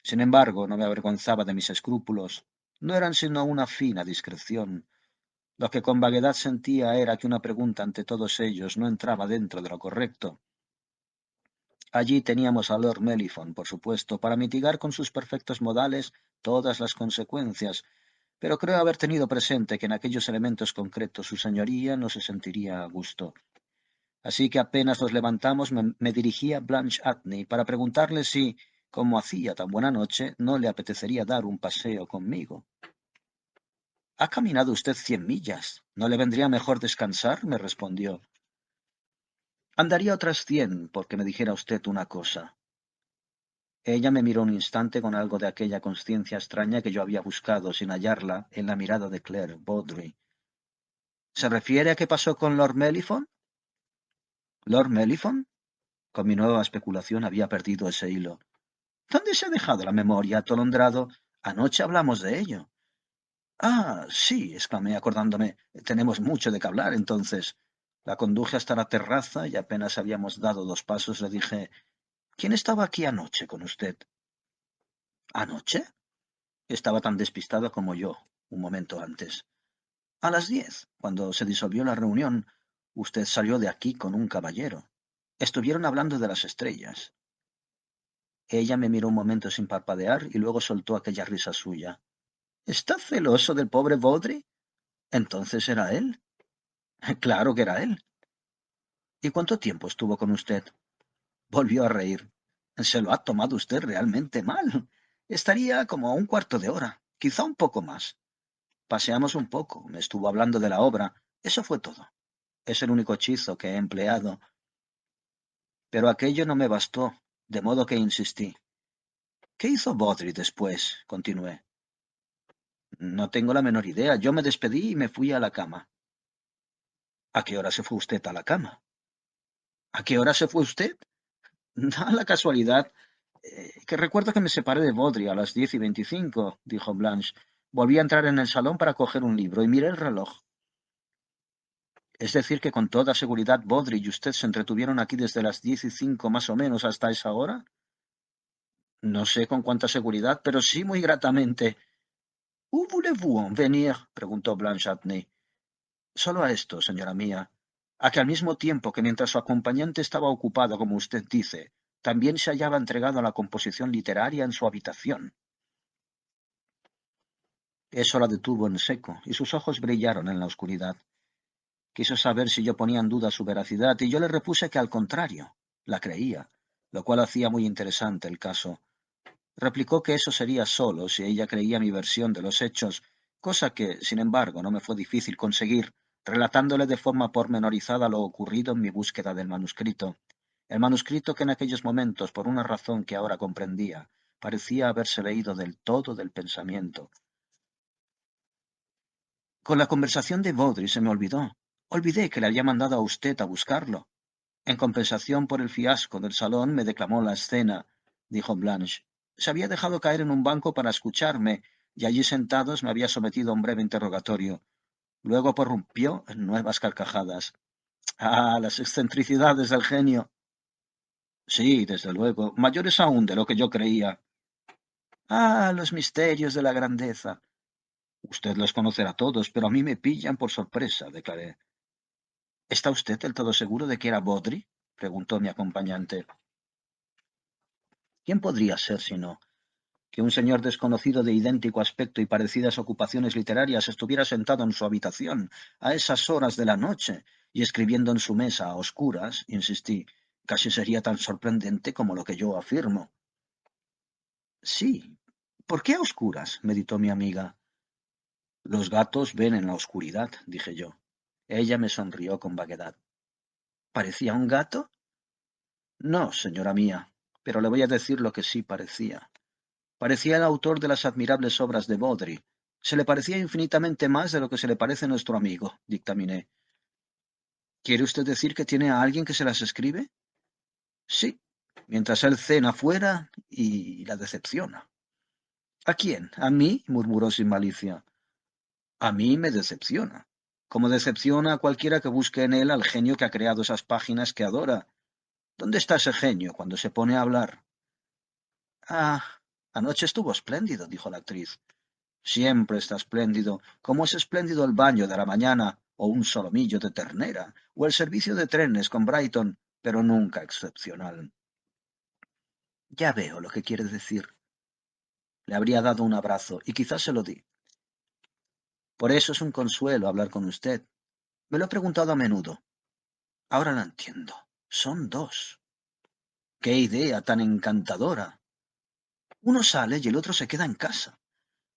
A: Sin embargo, no me avergonzaba de mis escrúpulos, no eran sino una fina discreción. Lo que con vaguedad sentía era que una pregunta ante todos ellos no entraba dentro de lo correcto. Allí teníamos a Lord Mellifont, por supuesto, para mitigar con sus perfectos modales todas las consecuencias, pero creo haber tenido presente que en aquellos elementos concretos su señoría no se sentiría a gusto. Así que apenas nos levantamos me dirigí a Blanche Atney para preguntarle si, como hacía tan buena noche, no le apetecería dar un paseo conmigo. «Ha caminado usted 100 millas. ¿No le vendría mejor descansar?», me respondió. «Andaría otras 100 porque me dijera usted una cosa». Ella me miró un instante con algo de aquella conciencia extraña que yo había buscado sin hallarla en la mirada de Claire Baudry. «¿Se refiere a qué pasó con Lord Mellifont?» «¿Lord Mellifont?». Con mi nueva especulación había perdido ese hilo. «¿Dónde se ha dejado la memoria, atolondrado? Anoche hablamos de ello». «Ah, sí», exclamé acordándome. «Tenemos mucho de qué hablar, entonces». La conduje hasta la terraza y apenas habíamos dado 2 pasos le dije: «¿Quién estaba aquí anoche con usted?». «¿Anoche?». Estaba tan despistado como yo, un momento antes. «A las 10, cuando se disolvió la reunión, usted salió de aquí con un caballero. Estuvieron hablando de las estrellas». Ella me miró un momento sin parpadear y luego soltó aquella risa suya. «¿Está celoso del pobre Baudry? Entonces era él». «Claro que era él». «¿Y cuánto tiempo estuvo con usted?». Volvió a reír. «Se lo ha tomado usted realmente mal. Estaría como 1/4 de hora, quizá un poco más. Paseamos un poco, me estuvo hablando de la obra. Eso fue todo. Es el único hechizo que he empleado». Pero aquello no me bastó, de modo que insistí. «¿Qué hizo Baudry después?», continué. «No tengo la menor idea. Yo me despedí y me fui a la cama». «¿A qué hora se fue usted a la cama?». «¿A qué hora se fue usted?». «Da la casualidad que recuerdo que me separé de Baudry a las 10:25», dijo Blanche. «Volví a entrar en el salón para coger un libro y miré el reloj». «Es decir que con toda seguridad Baudry y usted se entretuvieron aquí desde las 10:05 más o menos hasta esa hora». «No sé con cuánta seguridad, pero sí muy gratamente». «Où voulez-vous en venir?», preguntó Blanche Atney. «Solo a esto, señora mía, a que al mismo tiempo que mientras su acompañante estaba ocupado, como usted dice, también se hallaba entregado a la composición literaria en su habitación». Eso la detuvo en seco, y sus ojos brillaron en la oscuridad. Quiso saber si yo ponía en duda su veracidad, y yo le repuse que al contrario, la creía, lo cual hacía muy interesante el caso. Replicó que eso sería solo si ella creía mi versión de los hechos, cosa que, sin embargo, no me fue difícil conseguir, relatándole de forma pormenorizada lo ocurrido en mi búsqueda del manuscrito. El manuscrito que en aquellos momentos, por una razón que ahora comprendía, parecía haberse leído del todo del pensamiento. Con la conversación de Baudry se me olvidó. Olvidé que le había mandado a usted a buscarlo. En compensación por el fiasco del salón me declamó la escena, dijo Blanche. Se había dejado caer en un banco para escucharme, y allí sentados me había sometido a un breve interrogatorio. Luego prorrumpió en nuevas carcajadas. «Ah, las excentricidades del genio». «Sí, desde luego, mayores aún de lo que yo creía». «Ah, los misterios de la grandeza». «Usted los conocerá todos, pero a mí me pillan por sorpresa», declaré. «¿Está usted del todo seguro de que era Baudry?», preguntó mi acompañante. «¿Quién podría ser si no? Que un señor desconocido de idéntico aspecto y parecidas ocupaciones literarias estuviera sentado en su habitación a esas horas de la noche y escribiendo en su mesa a oscuras», insistí, «casi sería tan sorprendente como lo que yo afirmo». «Sí. ¿Por qué a oscuras?», meditó mi amiga. «Los gatos ven en la oscuridad», dije yo. Ella me sonrió con vaguedad. «¿Parecía un gato?». «No, señora mía, pero le voy a decir lo que sí parecía. Parecía el autor de las admirables obras de Baudry. Se le parecía infinitamente más de lo que se le parece a nuestro amigo», dictaminé. «¿Quiere usted decir que tiene a alguien que se las escribe?». «Sí, mientras él cena fuera y la decepciona». «¿A quién? ¿A mí?», murmuró sin malicia. «A mí me decepciona, como decepciona a cualquiera que busque en él al genio que ha creado esas páginas que adora. ¿Dónde está ese genio cuando se pone a hablar?». «Ah, anoche estuvo espléndido», dijo la actriz. «Siempre está espléndido, como es espléndido el baño de la mañana, o un solomillo de ternera, o el servicio de trenes con Brighton, pero nunca excepcional». Ya veo lo que quiere decir. Le habría dado un abrazo, y quizás se lo di. Por eso es un consuelo hablar con usted. Me lo he preguntado a menudo. Ahora lo entiendo. Son dos. ¡Qué idea tan encantadora! Uno sale y el otro se queda en casa.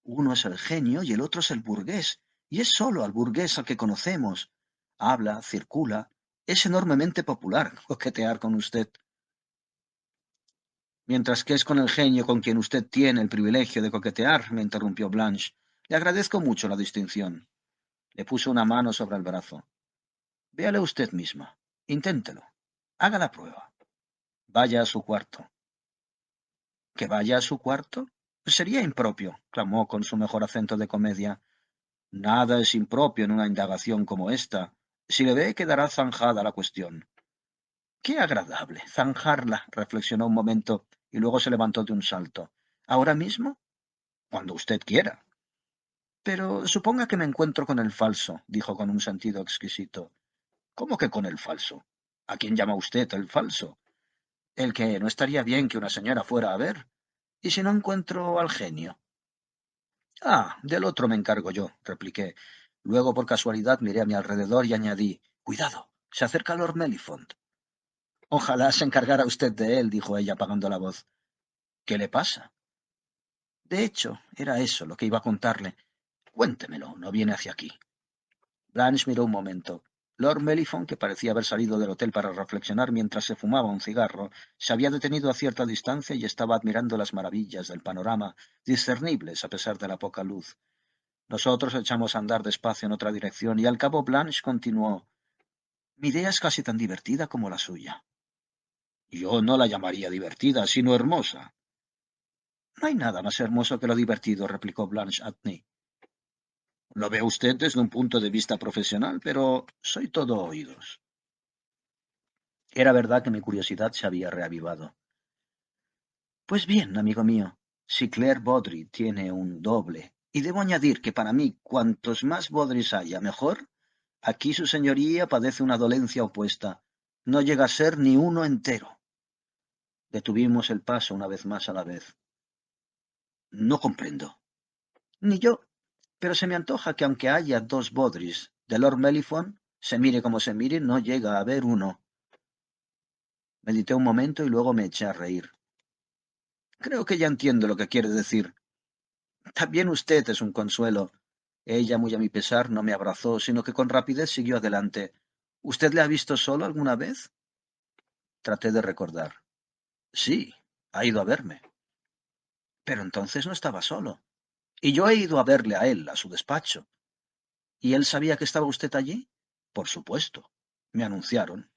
A: Uno es el genio y el otro es el burgués. Y es solo al burgués al que conocemos. Habla, circula. Es enormemente popular coquetear con usted. Mientras que es con el genio con quien usted tiene el privilegio de coquetear, me interrumpió Blanche. Le agradezco mucho la distinción. Le puso una mano sobre el brazo. Véale usted misma. Inténtelo. Haga la prueba. Vaya a su cuarto. ¿Que vaya a su cuarto? Sería impropio, clamó con su mejor acento de comedia. Nada es impropio en una indagación como esta. Si le ve, quedará zanjada la cuestión. Qué agradable, zanjarla, reflexionó un momento y luego se levantó de un salto. ¿Ahora mismo? Cuando usted quiera. Pero suponga que me encuentro con el falso, dijo con un sentido exquisito. ¿Cómo que con el falso? ¿A quién llama usted el falso? El que no estaría bien que una señora fuera a ver. ¿Y si no encuentro al genio? Ah, del otro me encargo yo, repliqué. Luego, por casualidad, miré a mi alrededor y añadí, cuidado, se acerca Lord Mellifont. Ojalá se encargara usted de él, dijo ella, apagando la voz. ¿Qué le pasa? De hecho, era eso lo que iba a contarle. Cuéntemelo, no viene hacia aquí. Blanche miró un momento. Lord Mellifont, que parecía haber salido del hotel para reflexionar mientras se fumaba un cigarro, se había detenido a cierta distancia y estaba admirando las maravillas del panorama, discernibles a pesar de la poca luz. Nosotros echamos a andar despacio en otra dirección y al cabo Blanche continuó. Mi idea es casi tan divertida como la suya. Yo no la llamaría divertida, sino hermosa. No hay nada más hermoso que lo divertido, replicó Blanche Atney. Lo ve usted desde un punto de vista profesional, pero soy todo oídos. Era verdad que mi curiosidad se había reavivado. Pues bien, amigo mío, si Claire Baudry tiene un doble, y debo añadir que para mí cuantos más Baudrys haya, mejor, aquí su señoría padece una dolencia opuesta. No llega a ser ni uno entero. Detuvimos el paso una vez más a la vez. No comprendo. Ni yo. Pero se me antoja que aunque haya dos Baudrys de Lord Mellifont, se mire como se mire, no llega a haber uno. Medité un momento y luego me eché a reír. Creo que ya entiendo lo que quiere decir. También usted es un consuelo. Ella, muy a mi pesar, no me abrazó, sino que con rapidez siguió adelante. ¿Usted le ha visto solo alguna vez? Traté de recordar. Sí, ha ido a verme. Pero entonces no estaba solo. Y yo he ido a verle a él, a su despacho. ¿Y él sabía que estaba usted allí? Por supuesto. Me anunciaron.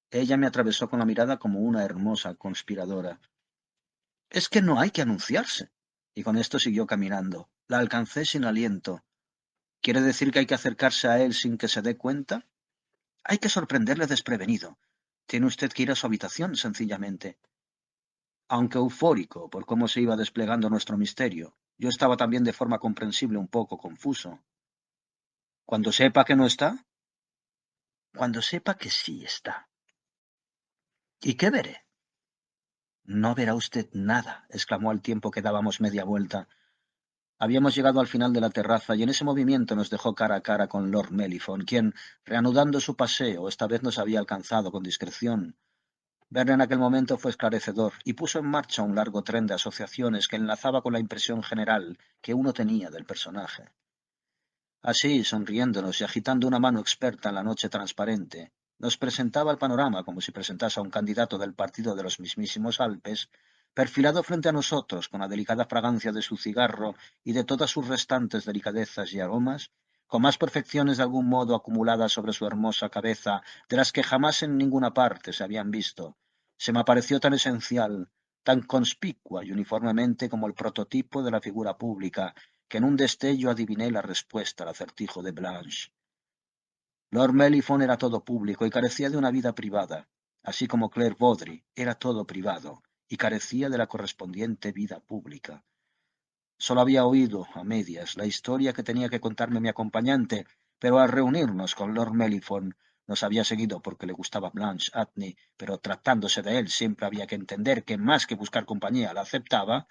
A: Ella me atravesó con la mirada como una hermosa conspiradora. Es que no hay que anunciarse. Y con esto siguió caminando. La alcancé sin aliento. ¿Quiere decir que hay que acercarse a él sin que se dé cuenta? Hay que sorprenderle desprevenido. Tiene usted que ir a su habitación, sencillamente. Aunque eufórico por cómo se iba desplegando nuestro misterio, yo estaba también de forma comprensible un poco confuso. Cuando sepa que no está, cuando sepa que sí está. ¿Y qué veré? No verá usted nada, exclamó al tiempo que dábamos media vuelta. Habíamos llegado al final de la terraza y en ese movimiento nos dejó cara a cara con Lord Mellifont, quien, reanudando su paseo, esta vez nos había alcanzado con discreción. Verle en aquel momento fue esclarecedor y puso en marcha un largo tren de asociaciones que enlazaba con la impresión general que uno tenía del personaje. Así, sonriéndonos y agitando una mano experta en la noche transparente, nos presentaba el panorama como si presentase a un candidato del partido de los mismísimos Alpes, perfilado frente a nosotros con la delicada fragancia de su cigarro y de todas sus restantes delicadezas y aromas, con más perfecciones de algún modo acumuladas sobre su hermosa cabeza de las que jamás en ninguna parte se habían visto. Se me apareció tan esencial, tan conspicua y uniformemente como el prototipo de la figura pública, que en un destello adiviné la respuesta al acertijo de Blanche. Lord Mellifont era todo público y carecía de una vida privada, así como Claire Baudry era todo privado y carecía de la correspondiente vida pública. Solo había oído, a medias, la historia que tenía que contarme mi acompañante, pero al reunirnos con Lord Mellifont Nos había seguido porque le gustaba Blanche Atney, pero tratándose de él siempre había que entender que más que buscar compañía la aceptaba.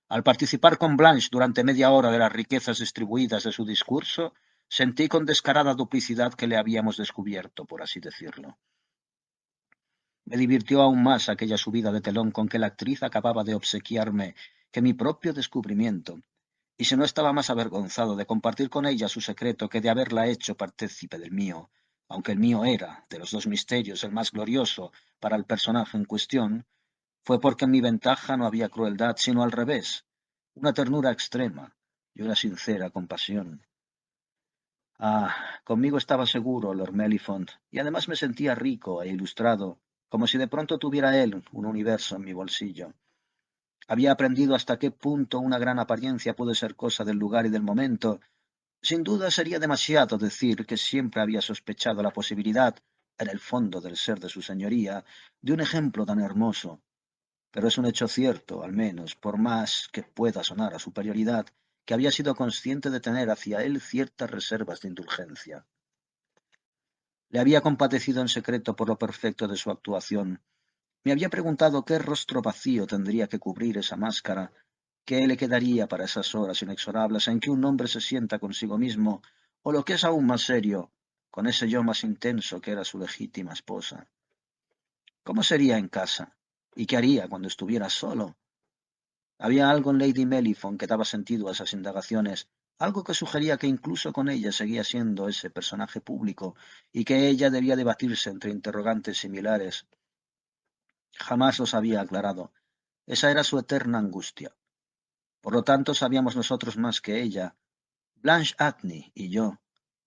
A: Al participar con Blanche durante media hora de las riquezas distribuidas de su discurso, sentí con descarada duplicidad que le habíamos descubierto, por así decirlo. Me divirtió aún más aquella subida de telón con que la actriz acababa de obsequiarme que mi propio descubrimiento, y si no estaba más avergonzado de compartir con ella su secreto que de haberla hecho partícipe del mío, aunque el mío era, de los dos misterios, el más glorioso para el personaje en cuestión, fue porque en mi ventaja no había crueldad, sino al revés, una ternura extrema y una sincera compasión. Ah, conmigo estaba seguro Lord Mellifont, y además me sentía rico e ilustrado, como si de pronto tuviera él un universo en mi bolsillo. Había aprendido hasta qué punto una gran apariencia puede ser cosa del lugar y del momento. Sin duda sería demasiado decir que siempre había sospechado la posibilidad, en el fondo del ser de su señoría, de un ejemplo tan hermoso. Pero es un hecho cierto, al menos, por más que pueda sonar a superioridad, que había sido consciente de tener hacia él ciertas reservas de indulgencia. Le había compadecido en secreto por lo perfecto de su actuación. Me había preguntado qué rostro vacío tendría que cubrir esa máscara, qué le quedaría para esas horas inexorables en que un hombre se sienta consigo mismo, o lo que es aún más serio, con ese yo más intenso que era su legítima esposa. ¿Cómo sería en casa? ¿Y qué haría cuando estuviera solo? Había algo en Lady Mellifont que daba sentido a esas indagaciones, algo que sugería que incluso con ella seguía siendo ese personaje público y que ella debía debatirse entre interrogantes similares. Jamás los había aclarado. Esa era su eterna angustia. Por lo tanto, sabíamos nosotros más que ella, Blanche Atney y yo,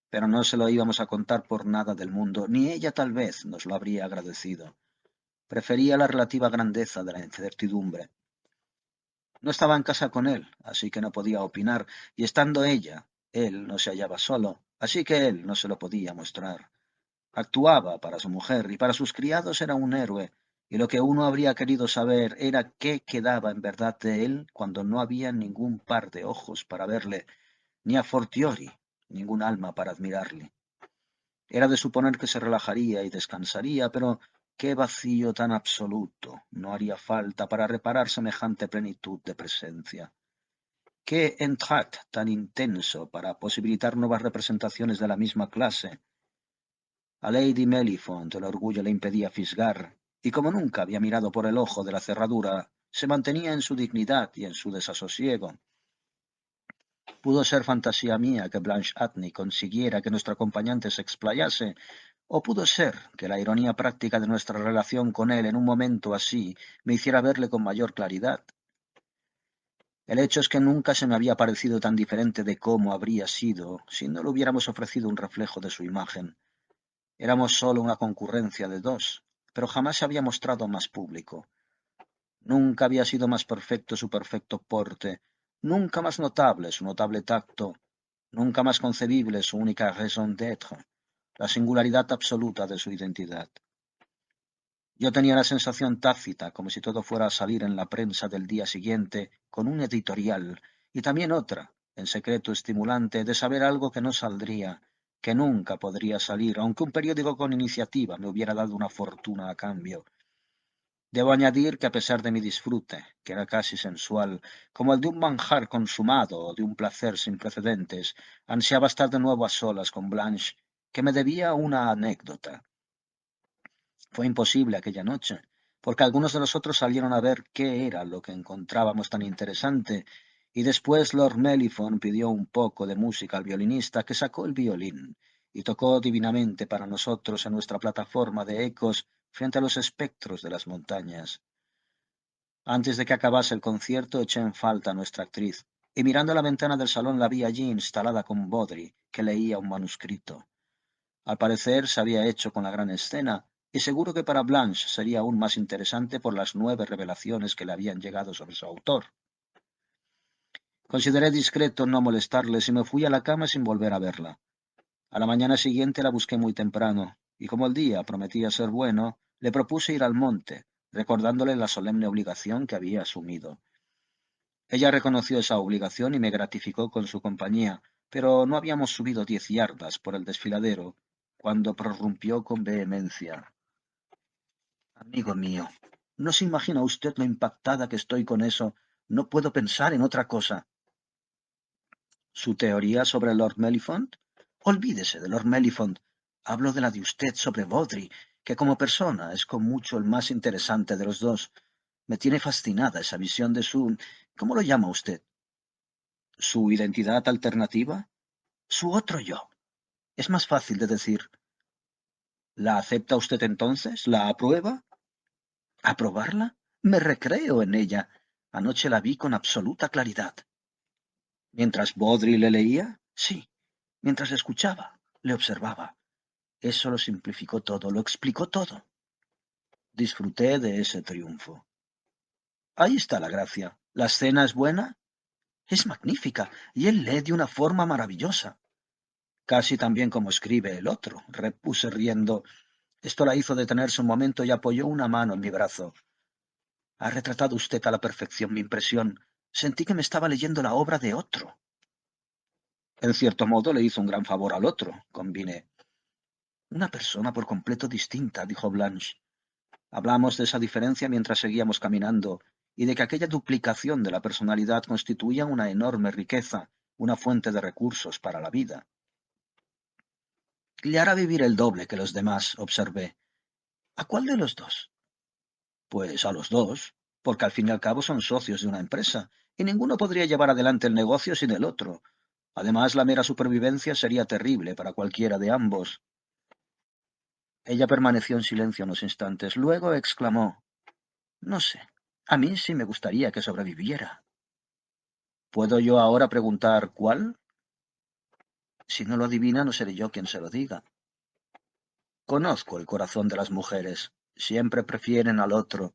A: pero no se lo íbamos a contar por nada del mundo, ni ella tal vez nos lo habría agradecido. Prefería la relativa grandeza de la incertidumbre. No estaba en casa con él, así que no podía opinar, y estando ella, él no se hallaba solo, así que él no se lo podía mostrar. Actuaba para su mujer y para sus criados era un héroe, y lo que uno habría querido saber era qué quedaba en verdad de él cuando no había ningún par de ojos para verle, ni a fortiori ningún alma para admirarle. Era de suponer que se relajaría y descansaría, pero qué vacío tan absoluto no haría falta para reparar semejante plenitud de presencia. Qué entr'acte tan intenso para posibilitar nuevas representaciones de la misma clase. A Lady Mellifont el orgullo le impedía fisgar, y como nunca había mirado por el ojo de la cerradura, se mantenía en su dignidad y en su desasosiego. Pudo ser fantasía mía que Blanche Atney consiguiera que nuestro acompañante se explayase, o pudo ser que la ironía práctica de nuestra relación con él en un momento así me hiciera verle con mayor claridad. El hecho es que nunca se me había parecido tan diferente de cómo habría sido si no le hubiéramos ofrecido un reflejo de su imagen. Éramos solo una concurrencia de dos, pero jamás se había mostrado más público. Nunca había sido más perfecto su perfecto porte, nunca más notable su notable tacto, nunca más concebible su única raison d'être, la singularidad absoluta de su identidad. Yo tenía la sensación tácita, como si todo fuera a salir en la prensa del día siguiente, con un editorial, y también otra, en secreto estimulante, de saber algo que no saldría, que nunca podría salir, aunque un periódico con iniciativa me hubiera dado una fortuna a cambio. Debo añadir que a pesar de mi disfrute, que era casi sensual, como el de un manjar consumado o de un placer sin precedentes, ansiaba estar de nuevo a solas con Blanche, que me debía una anécdota. Fue imposible aquella noche, porque algunos de nosotros salieron a ver qué era lo que encontrábamos tan interesante, y después Lord Mellifont pidió un poco de música al violinista, que sacó el violín y tocó divinamente para nosotros en nuestra plataforma de ecos frente a los espectros de las montañas. Antes de que acabase el concierto eché en falta a nuestra actriz, y mirando a la ventana del salón la vi allí instalada con Baudry, que leía un manuscrito. Al parecer se había hecho con la gran escena, y seguro que para Blanche sería aún más interesante por las 9 revelaciones que le habían llegado sobre su autor. Consideré discreto no molestarles y me fui a la cama sin volver a verla. A la mañana siguiente la busqué muy temprano, y como el día prometía ser bueno, le propuse ir al monte, recordándole la solemne obligación que había asumido. Ella reconoció esa obligación y me gratificó con su compañía, pero no habíamos subido 10 yardas por el desfiladero cuando prorrumpió con vehemencia. Amigo mío, no se imagina usted lo impactada que estoy con eso. No puedo pensar en otra cosa. ¿Su teoría sobre Lord Mellifont? Olvídese de Lord Mellifont. Hablo de la de usted sobre Baudry, que como persona es con mucho el más interesante de los dos. Me tiene fascinada esa visión de su... ¿Cómo lo llama usted? ¿Su identidad alternativa? Su otro yo. Es más fácil de decir. ¿La acepta usted entonces? ¿La aprueba? ¿Aprobarla? Me recreo en ella. Anoche la vi con absoluta claridad. ¿Mientras Baudry le leía? Sí. Mientras le escuchaba, le observaba. Eso lo simplificó todo, lo explicó todo. Disfruté de ese triunfo. Ahí está la gracia. ¿La escena es buena? Es magnífica, y él lee de una forma maravillosa. Casi tan bien como escribe el otro, repuse riendo. Esto la hizo detenerse un momento y apoyó una mano en mi brazo. Ha retratado usted a la perfección mi impresión. Sentí que me estaba leyendo la obra de otro. En cierto modo le hizo un gran favor al otro, convine. Una persona por completo distinta, dijo Blanche. Hablamos de esa diferencia mientras seguíamos caminando, y de que aquella duplicación de la personalidad constituía una enorme riqueza, una fuente de recursos para la vida. Le hará vivir el doble que los demás, observé. ¿A cuál de los dos? Pues a los dos, porque al fin y al cabo son socios de una empresa, y ninguno podría llevar adelante el negocio sin el otro. Además, la mera supervivencia sería terrible para cualquiera de ambos. Ella permaneció en silencio unos instantes. Luego exclamó: No sé, a mí sí me gustaría que sobreviviera. ¿Puedo yo ahora preguntar cuál? Si no lo adivina, no seré yo quien se lo diga. Conozco el corazón de las mujeres. Siempre prefieren al otro.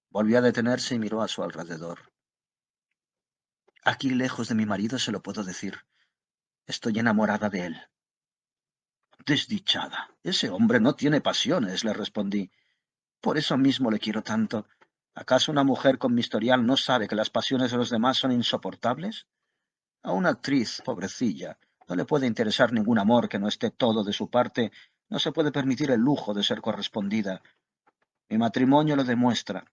A: Volvió a detenerse y miró a su alrededor. Aquí lejos de mi marido se lo puedo decir. Estoy enamorada de él. Desdichada. Ese hombre no tiene pasiones, le respondí. Por eso mismo le quiero tanto. ¿Acaso una mujer con mi historial no sabe que las pasiones de los demás son insoportables? A una actriz, pobrecilla, no le puede interesar ningún amor que no esté todo de su parte. No se puede permitir el lujo de ser correspondida. Mi matrimonio lo demuestra.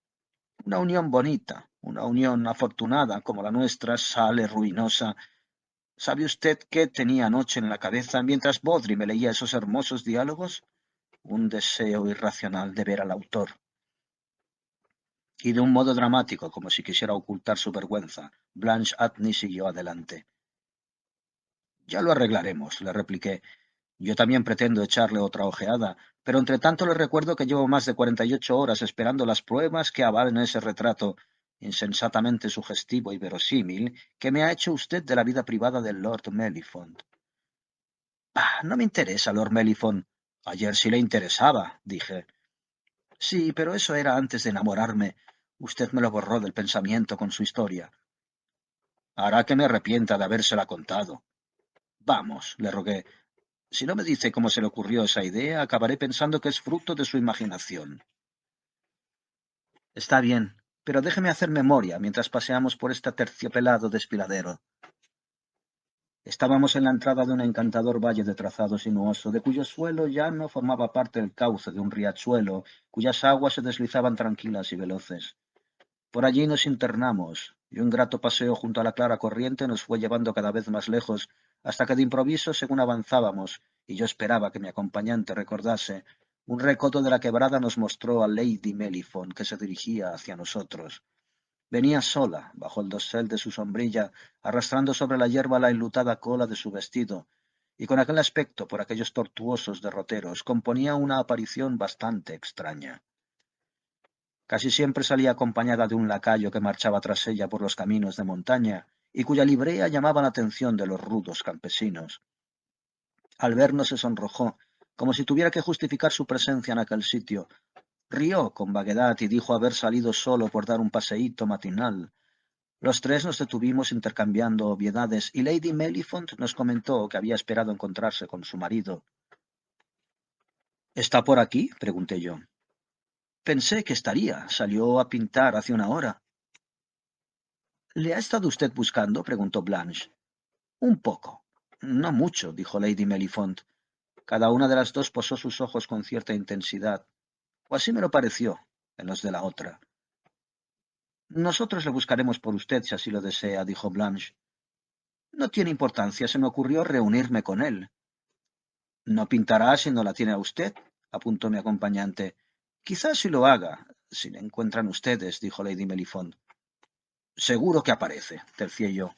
A: Una unión bonita, una unión afortunada como la nuestra, sale ruinosa. ¿Sabe usted qué tenía anoche en la cabeza mientras Baudry me leía esos hermosos diálogos? Un deseo irracional de ver al autor. Y de un modo dramático, como si quisiera ocultar su vergüenza, Blanche Atney siguió adelante. Ya lo arreglaremos, le repliqué. Yo también pretendo echarle otra ojeada, pero entre tanto le recuerdo que llevo más de 48 horas esperando las pruebas que avalen ese retrato insensatamente sugestivo y verosímil que me ha hecho usted de la vida privada del Lord Mellifont. Ah, no me interesa, Lord Mellifont. Ayer sí le interesaba, dije. Sí, pero eso era antes de enamorarme. Usted me lo borró del pensamiento con su historia. Hará que me arrepienta de habérsela contado. Vamos, le rogué. Si no me dice cómo se le ocurrió esa idea, acabaré pensando que es fruto de su imaginación. Está bien, pero déjeme hacer memoria mientras paseamos por este aterciopelado desfiladero. Estábamos en la entrada de un encantador valle de trazado sinuoso, de cuyo suelo llano formaba parte el cauce de un riachuelo, cuyas aguas se deslizaban tranquilas y veloces. Por allí nos internamos, y un grato paseo junto a la clara corriente nos fue llevando cada vez más lejos, hasta que de improviso, según avanzábamos, y yo esperaba que mi acompañante recordase, un recodo de la quebrada nos mostró a Lady Mellifont, que se dirigía hacia nosotros. Venía sola, bajo el dosel de su sombrilla, arrastrando sobre la hierba la enlutada cola de su vestido, y con aquel aspecto por aquellos tortuosos derroteros componía una aparición bastante extraña. Casi siempre salía acompañada de un lacayo que marchaba tras ella por los caminos de montaña y cuya librea llamaba la atención de los rudos campesinos. Al vernos se sonrojó, como si tuviera que justificar su presencia en aquel sitio. Rió con vaguedad y dijo haber salido solo por dar un paseíto matinal. Los tres nos detuvimos intercambiando obviedades y Lady Mellifont nos comentó que había esperado encontrarse con su marido. ¿Está por aquí?, pregunté yo. Pensé que estaría. Salió a pintar hace una hora. ¿Le ha estado usted buscando?, preguntó Blanche. Un poco. No mucho, dijo Lady Mellifont. Cada una de las dos posó sus ojos con cierta intensidad, o así me lo pareció, en los de la otra. Nosotros le buscaremos por usted si así lo desea, dijo Blanche. No tiene importancia, se me ocurrió reunirme con él. No pintará si no la tiene a usted, apuntó mi acompañante. Quizás si lo haga, si le encuentran ustedes, dijo Lady Melifont. Seguro que aparece, tercié yo.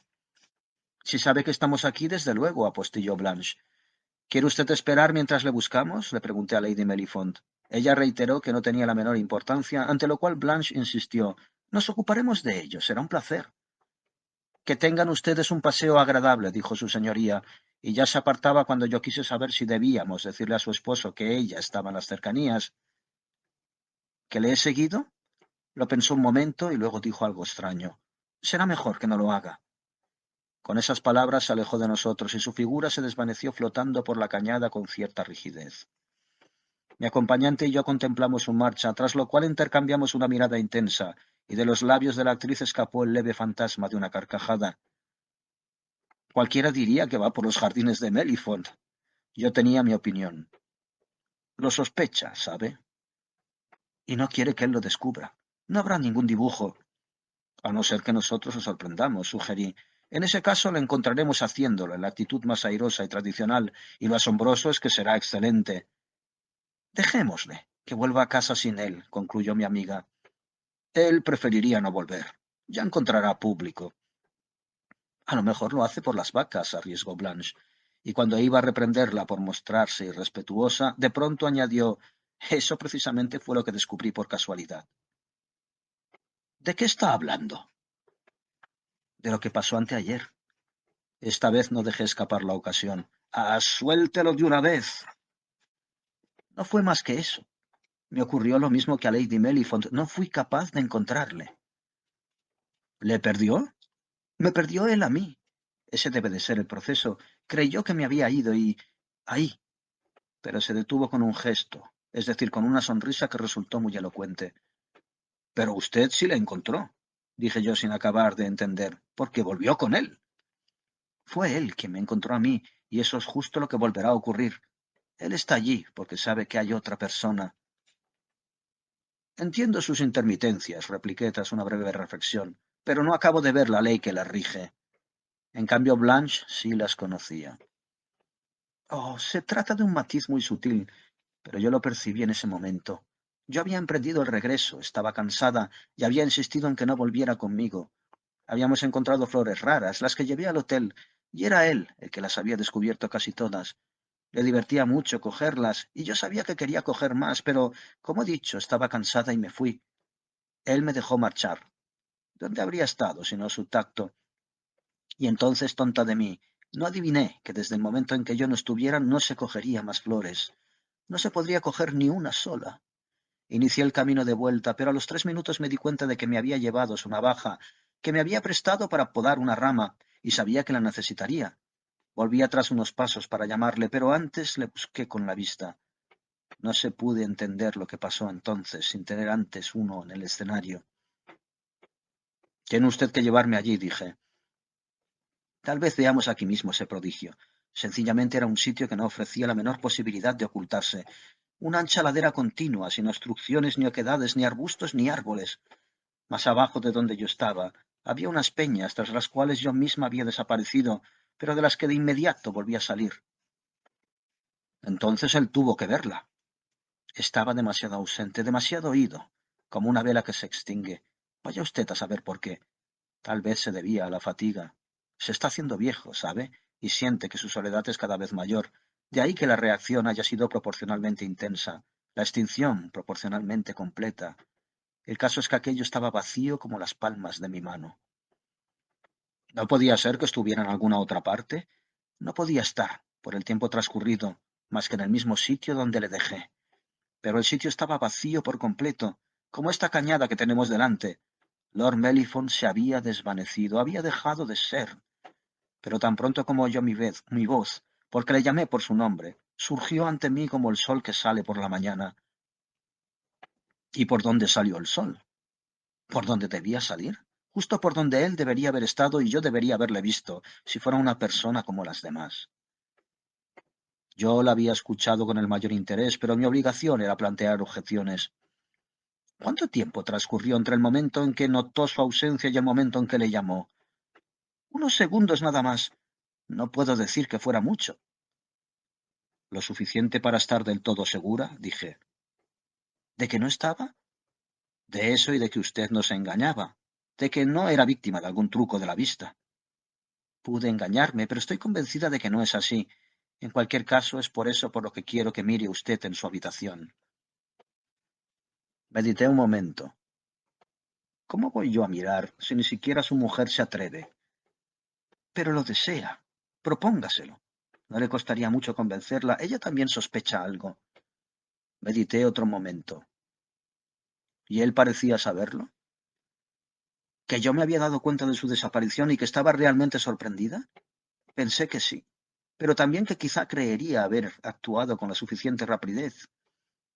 A: Si sabe que estamos aquí, desde luego, apostilló Blanche. ¿Quiere usted esperar mientras le buscamos? Le pregunté a Lady Melifont. Ella reiteró que no tenía la menor importancia, ante lo cual Blanche insistió. Nos ocuparemos de ello, será un placer. Que tengan ustedes un paseo agradable, dijo su señoría, y ya se apartaba cuando yo quise saber si debíamos decirle a su esposo que ella estaba en las cercanías. ¿Que le he seguido? Lo pensó un momento y luego dijo algo extraño. Será mejor que no lo haga. Con esas palabras se alejó de nosotros y su figura se desvaneció flotando por la cañada con cierta rigidez. Mi acompañante y yo contemplamos su marcha, tras lo cual intercambiamos una mirada intensa, y de los labios de la actriz escapó el leve fantasma de una carcajada. Cualquiera diría que va por los jardines de Melifont. Yo tenía mi opinión. Lo sospecha, ¿sabe? Y no quiere que él lo descubra. No habrá ningún dibujo, a no ser que nosotros lo sorprendamos, sugerí. En ese caso lo encontraremos haciéndolo en la actitud más airosa y tradicional, y lo asombroso es que será excelente. Dejémosle, que vuelva a casa sin él, concluyó mi amiga. Él preferiría no volver. Ya encontrará público. A lo mejor lo hace por las vacas, arriesgó Blanche. Y cuando iba a reprenderla por mostrarse irrespetuosa, de pronto añadió, eso precisamente fue lo que descubrí por casualidad. ¿De qué está hablando? De lo que pasó anteayer. Esta vez no dejé escapar la ocasión. ¡Ah, suéltelo de una vez! No fue más que eso. Me ocurrió lo mismo que a Lady Melifont. No fui capaz de encontrarle. ¿Le perdió? Me perdió él a mí. Ese debe de ser el proceso. Creyó que me había ido y... ahí. Pero se detuvo con un gesto, es decir, con una sonrisa que resultó muy elocuente. Pero usted sí le encontró, dije yo sin acabar de entender, porque volvió con él. Fue él quien me encontró a mí, y eso es justo lo que volverá a ocurrir. Él está allí porque sabe que hay otra persona. Entiendo sus intermitencias, repliqué tras una breve reflexión, pero no acabo de ver la ley que la rige. En cambio, Blanche sí las conocía. Oh, se trata de un matiz muy sutil, pero yo lo percibí en ese momento. Yo había emprendido el regreso, estaba cansada y había insistido en que no volviera conmigo. Habíamos encontrado flores raras, las que llevé al hotel, y era él el que las había descubierto casi todas. Le divertía mucho cogerlas, y yo sabía que quería coger más, pero, como he dicho, estaba cansada y me fui. Él me dejó marchar. ¿Dónde habría estado sino su tacto? Y entonces, tonta de mí, no adiviné que desde el momento en que yo no estuviera no se cogería más flores. No se podría coger ni una sola. Inicié el camino de vuelta, pero a los 3 minutos me di cuenta de que me había llevado su navaja, que me había prestado para podar una rama, y sabía que la necesitaría. Volví atrás unos pasos para llamarle, pero antes le busqué con la vista. No se pude entender lo que pasó entonces, sin tener antes uno en el escenario. Tiene usted que llevarme allí, dije. Tal vez veamos aquí mismo ese prodigio. Sencillamente era un sitio que no ofrecía la menor posibilidad de ocultarse. Una ancha ladera continua, sin obstrucciones ni oquedades, ni arbustos ni árboles. Más abajo de donde yo estaba, había unas peñas tras las cuales yo misma había desaparecido, pero de las que de inmediato volví a salir. Entonces él tuvo que verla. Estaba demasiado ausente, demasiado oído, como una vela que se extingue. Vaya usted a saber por qué. Tal vez se debía a la fatiga. Se está haciendo viejo, ¿sabe? Y siente que su soledad es cada vez mayor. De ahí que la reacción haya sido proporcionalmente intensa, la extinción proporcionalmente completa. El caso es que aquello estaba vacío como las palmas de mi mano. ¿No podía ser que estuviera en alguna otra parte? No podía estar, por el tiempo transcurrido, más que en el mismo sitio donde le dejé. Pero el sitio estaba vacío por completo, como esta cañada que tenemos delante. Lord Melifont se había desvanecido, había dejado de ser. Pero tan pronto como oyó mi voz, porque le llamé por su nombre, surgió ante mí como el sol que sale por la mañana. ¿Y por dónde salió el sol? ¿Por dónde debía salir? Justo por donde él debería haber estado y yo debería haberle visto, si fuera una persona como las demás. Yo la había escuchado con el mayor interés, pero mi obligación era plantear objeciones. ¿Cuánto tiempo transcurrió entre el momento en que notó su ausencia y el momento en que le llamó? Unos segundos nada más. No puedo decir que fuera mucho. Lo suficiente para estar del todo segura, dije. ¿De que no estaba? De eso y de que usted nos engañaba, de que no era víctima de algún truco de la vista. Pude engañarme, pero estoy convencida de que no es así. En cualquier caso, es por eso por lo que quiero que mire usted en su habitación. Medité un momento. ¿Cómo voy yo a mirar si ni siquiera su mujer se atreve? Pero lo desea. Propóngaselo. No le costaría mucho convencerla. Ella también sospecha algo. Medité otro momento. ¿Y él parecía saberlo? ¿Que yo me había dado cuenta de su desaparición y que estaba realmente sorprendida? Pensé que sí, pero también que quizá creería haber actuado con la suficiente rapidez.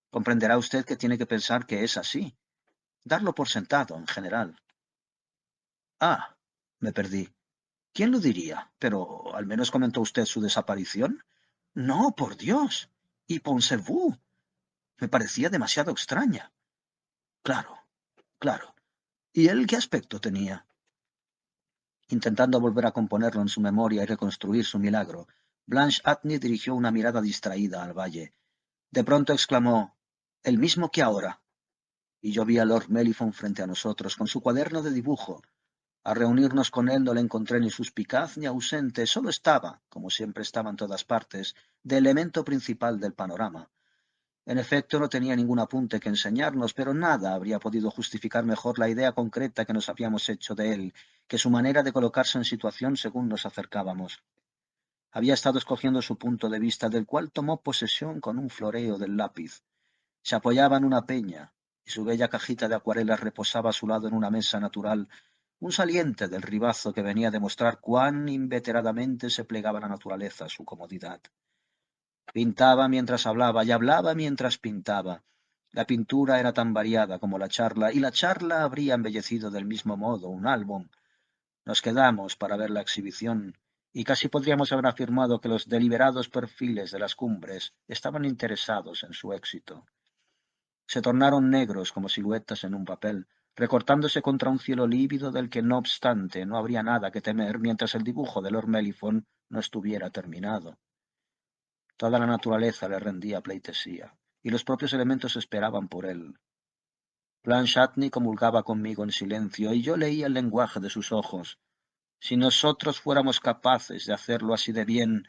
A: Comprenderá usted que tiene que pensar que es así. Darlo por sentado, en general. Ah, me perdí. ¿Quién lo diría? Pero al menos comentó usted su desaparición. No, por Dios. Y Ponservú. Me parecía demasiado extraña. Claro, claro. ¿Y él qué aspecto tenía? Intentando volver a componerlo en su memoria y reconstruir su milagro, Blanche Atney dirigió una mirada distraída al valle. De pronto exclamó, «El mismo que ahora». Y yo vi a Lord Mellifont frente a nosotros, con su cuaderno de dibujo. Al reunirnos con él no le encontré ni suspicaz ni ausente, solo estaba, como siempre estaba en todas partes, de elemento principal del panorama. En efecto, no tenía ningún apunte que enseñarnos, pero nada habría podido justificar mejor la idea concreta que nos habíamos hecho de él, que su manera de colocarse en situación según nos acercábamos. Había estado escogiendo su punto de vista, del cual tomó posesión con un floreo del lápiz. Se apoyaba en una peña, y su bella cajita de acuarelas reposaba a su lado en una mesa natural, un saliente del ribazo que venía a demostrar cuán inveteradamente se plegaba la naturaleza a su comodidad. Pintaba mientras hablaba y hablaba mientras pintaba. La pintura era tan variada como la charla, y la charla habría embellecido del mismo modo un álbum. Nos quedamos para ver la exhibición, y casi podríamos haber afirmado que los deliberados perfiles de las cumbres estaban interesados en su éxito. Se tornaron negros como siluetas en un papel, recortándose contra un cielo lívido del que, no obstante, no habría nada que temer mientras el dibujo de Lord Mellifont no estuviera terminado. Toda la naturaleza le rendía pleitesía, y los propios elementos esperaban por él. Blanche Atney comulgaba conmigo en silencio, y yo leía el lenguaje de sus ojos. Si nosotros fuéramos capaces de hacerlo así de bien,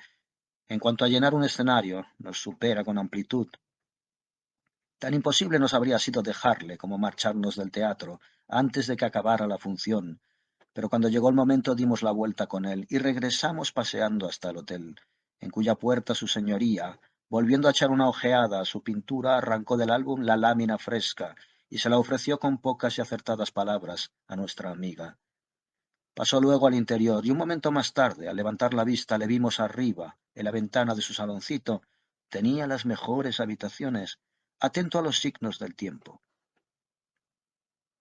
A: en cuanto a llenar un escenario, nos supera con amplitud. Tan imposible nos habría sido dejarle como marcharnos del teatro antes de que acabara la función, pero cuando llegó el momento dimos la vuelta con él y regresamos paseando hasta el hotel, en cuya puerta su señoría, volviendo a echar una ojeada a su pintura, arrancó del álbum la lámina fresca y se la ofreció con pocas y acertadas palabras a nuestra amiga. Pasó luego al interior y un momento más tarde, al levantar la vista, le vimos arriba, en la ventana de su saloncito. Tenía las mejores habitaciones, atento a los signos del tiempo.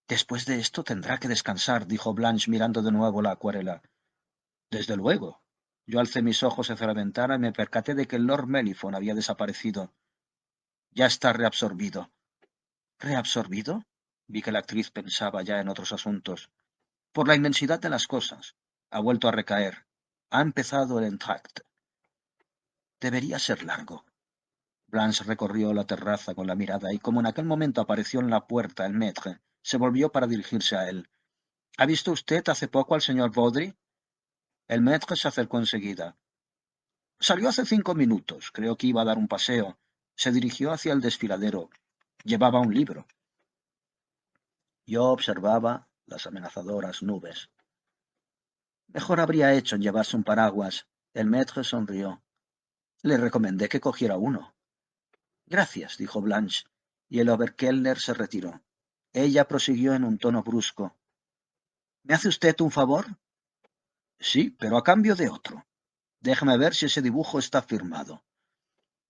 A: Después de esto tendrá que descansar, dijo Blanche mirando de nuevo la acuarela. Desde luego. Yo alcé mis ojos hacia la ventana y me percaté de que el Lord Mellifont había desaparecido. Ya está reabsorbido. ¿Reabsorbido? Vi que la actriz pensaba ya en otros asuntos. Por la inmensidad de las cosas. Ha vuelto a recaer. Ha empezado el entr'acte. Debería ser largo. Blanche recorrió la terraza con la mirada y, como en aquel momento apareció en la puerta el maître, se volvió para dirigirse a él. ¿Ha visto usted hace poco al señor Baudry? El maître se acercó enseguida. Salió hace 5 minutos. Creo que iba a dar un paseo. Se dirigió hacia el desfiladero. Llevaba un libro. Yo observaba las amenazadoras nubes. Mejor habría hecho en llevarse un paraguas. El maître sonrió. Le recomendé que cogiera uno. Gracias, dijo Blanche, y el Oberkellner se retiró. Ella prosiguió en un tono brusco. ¿Me hace usted un favor? Sí, pero a cambio de otro. Déjeme ver si ese dibujo está firmado.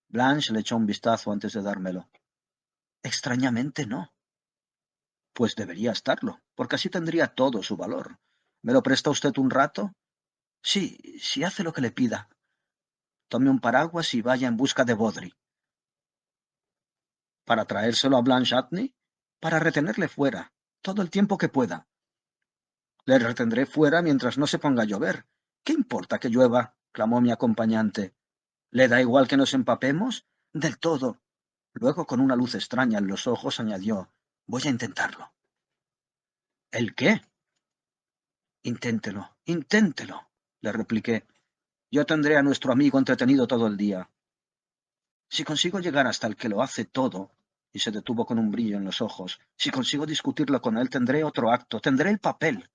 A: Blanche le echó un vistazo antes de dármelo. Extrañamente no. Pues debería estarlo, porque así tendría todo su valor. ¿Me lo presta usted un rato? Sí, si hace lo que le pida. tome un paraguas y vaya en busca de Baudry. ¿Para traérselo a Blanche Atney? Para retenerle fuera, todo el tiempo que pueda. Le retendré fuera mientras no se ponga a llover. ¿Qué importa que llueva? Clamó mi acompañante. ¿Le da igual que nos empapemos? Del todo. Luego, con una luz extraña en los ojos, añadió: voy a intentarlo. ¿El qué? Inténtelo, inténtelo, le repliqué. Yo tendré a nuestro amigo entretenido todo el día. Si consigo llegar hasta el que lo hace todo, y se detuvo con un brillo en los ojos, si consigo discutirlo con él, tendré otro acto, tendré el papel.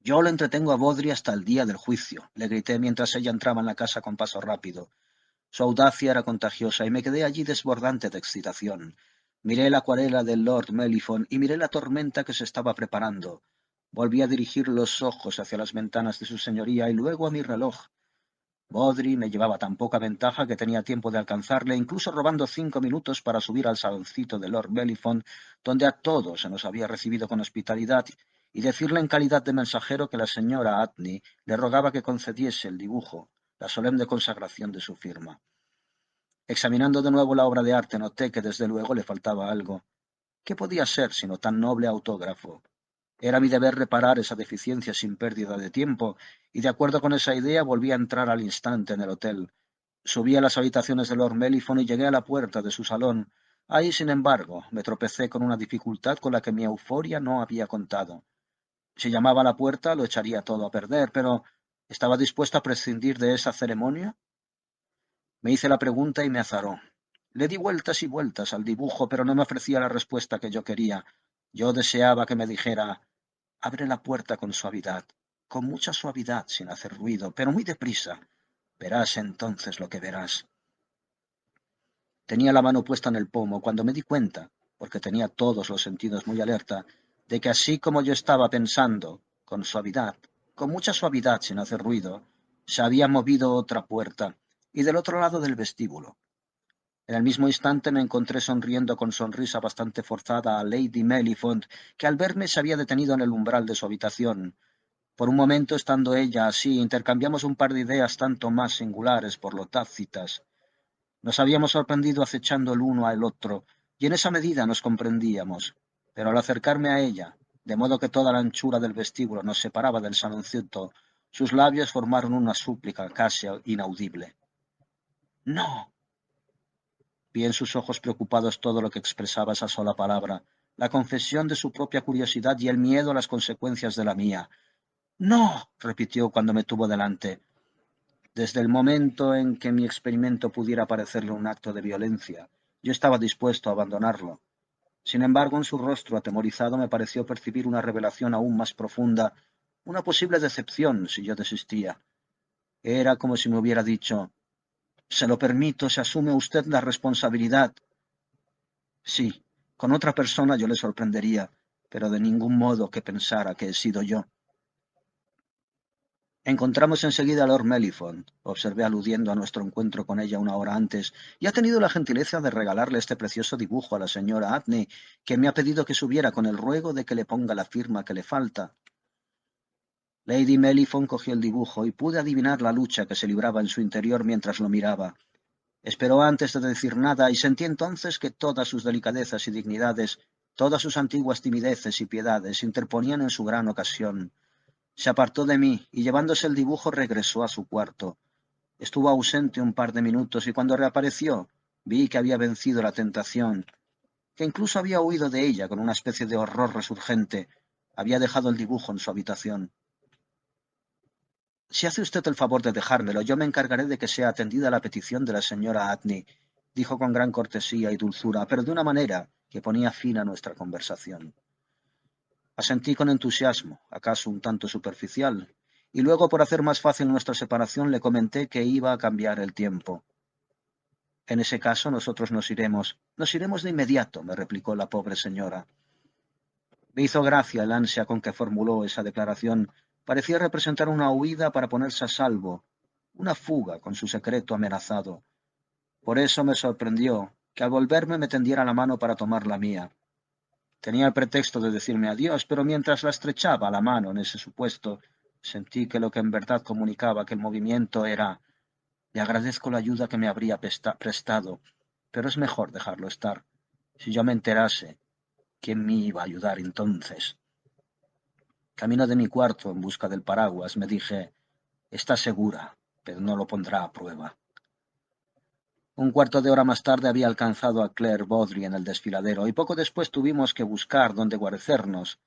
A: Yo lo entretengo a Baudry hasta el día del juicio, le grité mientras ella entraba en la casa con paso rápido. Su audacia era contagiosa y me quedé allí desbordante de excitación. Miré la acuarela del Lord Mellifont y miré la tormenta que se estaba preparando. Volví a dirigir los ojos hacia las ventanas de su señoría y luego a mi reloj. Baudry me llevaba tan poca ventaja que tenía tiempo de alcanzarle, incluso robando 5 minutos para subir al saloncito de Lord Mellifont, donde a todos se nos había recibido con hospitalidad, y decirle en calidad de mensajero que la señora Atney le rogaba que concediese el dibujo, la solemne consagración de su firma. Examinando de nuevo la obra de arte, noté que desde luego le faltaba algo. ¿Qué podía ser sino tan noble autógrafo? Era mi deber reparar esa deficiencia sin pérdida de tiempo, y de acuerdo con esa idea volví a entrar al instante en el hotel. Subí a las habitaciones de Lord Mellifont y llegué a la puerta de su salón. Ahí, sin embargo, me tropecé con una dificultad con la que mi euforia no había contado. Si llamaba a la puerta, lo echaría todo a perder, pero ¿estaba dispuesto a prescindir de esa ceremonia? Me hice la pregunta y me azaró. Le di vueltas y vueltas al dibujo, pero no me ofrecía la respuesta que yo quería. Yo deseaba que me dijera: abre la puerta con suavidad, con mucha suavidad, sin hacer ruido, pero muy deprisa. Verás entonces lo que verás. Tenía la mano puesta en el pomo cuando me di cuenta, porque tenía todos los sentidos muy alerta, de que así como yo estaba pensando, con suavidad, con mucha suavidad, sin hacer ruido, se había movido otra puerta, y del otro lado del vestíbulo. En el mismo instante me encontré sonriendo con sonrisa bastante forzada a Lady Mellifont, que al verme se había detenido en el umbral de su habitación. Por un momento, estando ella así, intercambiamos un par de ideas tanto más singulares por lo tácitas. Nos habíamos sorprendido acechando el uno al otro, y en esa medida nos comprendíamos. Pero al acercarme a ella, de modo que toda la anchura del vestíbulo nos separaba del saloncito, sus labios formaron una súplica casi inaudible. ¡No! Vi en sus ojos preocupados todo lo que expresaba esa sola palabra, la confesión de su propia curiosidad y el miedo a las consecuencias de la mía. ¡No! Repitió cuando me tuvo delante. Desde el momento en que mi experimento pudiera parecerle un acto de violencia, yo estaba dispuesto a abandonarlo. Sin embargo, en su rostro atemorizado me pareció percibir una revelación aún más profunda, una posible decepción si yo desistía. Era como si me hubiera dicho: se lo permito, se asume usted la responsabilidad. Sí, con otra persona yo le sorprendería, pero de ningún modo que pensara que he sido yo. Encontramos enseguida a Lord Mellifont, observé aludiendo a nuestro encuentro con ella una hora antes, y ha tenido la gentileza de regalarle este precioso dibujo a la señora Atney, que me ha pedido que subiera con el ruego de que le ponga la firma que le falta. Lady Mellifont cogió el dibujo y pude adivinar la lucha que se libraba en su interior mientras lo miraba. Esperó antes de decir nada y sentí entonces que todas sus delicadezas y dignidades, todas sus antiguas timideces y piedades interponían en su gran ocasión. Se apartó de mí y llevándose el dibujo regresó a su cuarto. Estuvo ausente un par de minutos y cuando reapareció vi que había vencido la tentación, que incluso había huido de ella con una especie de horror resurgente. Había dejado el dibujo en su habitación. Si hace usted el favor de dejármelo, yo me encargaré de que sea atendida la petición de la señora Atney, dijo con gran cortesía y dulzura, pero de una manera que ponía fin a nuestra conversación. Asentí con entusiasmo, acaso un tanto superficial, y luego, por hacer más fácil nuestra separación, le comenté que iba a cambiar el tiempo. En ese caso nosotros nos iremos de inmediato, me replicó la pobre señora. Me hizo gracia el ansia con que formuló esa declaración. Parecía representar una huida para ponerse a salvo, una fuga con su secreto amenazado. Por eso me sorprendió que al volverme me tendiera la mano para tomar la mía. Tenía el pretexto de decirme adiós, pero mientras la estrechaba la mano en ese supuesto, sentí que lo que en verdad comunicaba aquel movimiento era: Le agradezco la ayuda que me habría prestado, pero es mejor dejarlo estar. Si yo me enterase, ¿quién me iba a ayudar entonces? Camino de mi cuarto en busca del paraguas, me dije, está segura, pero no lo pondrá a prueba. Un cuarto de hora más tarde había alcanzado a Claire Baudry en el desfiladero, y poco después tuvimos que buscar dónde guarecernos.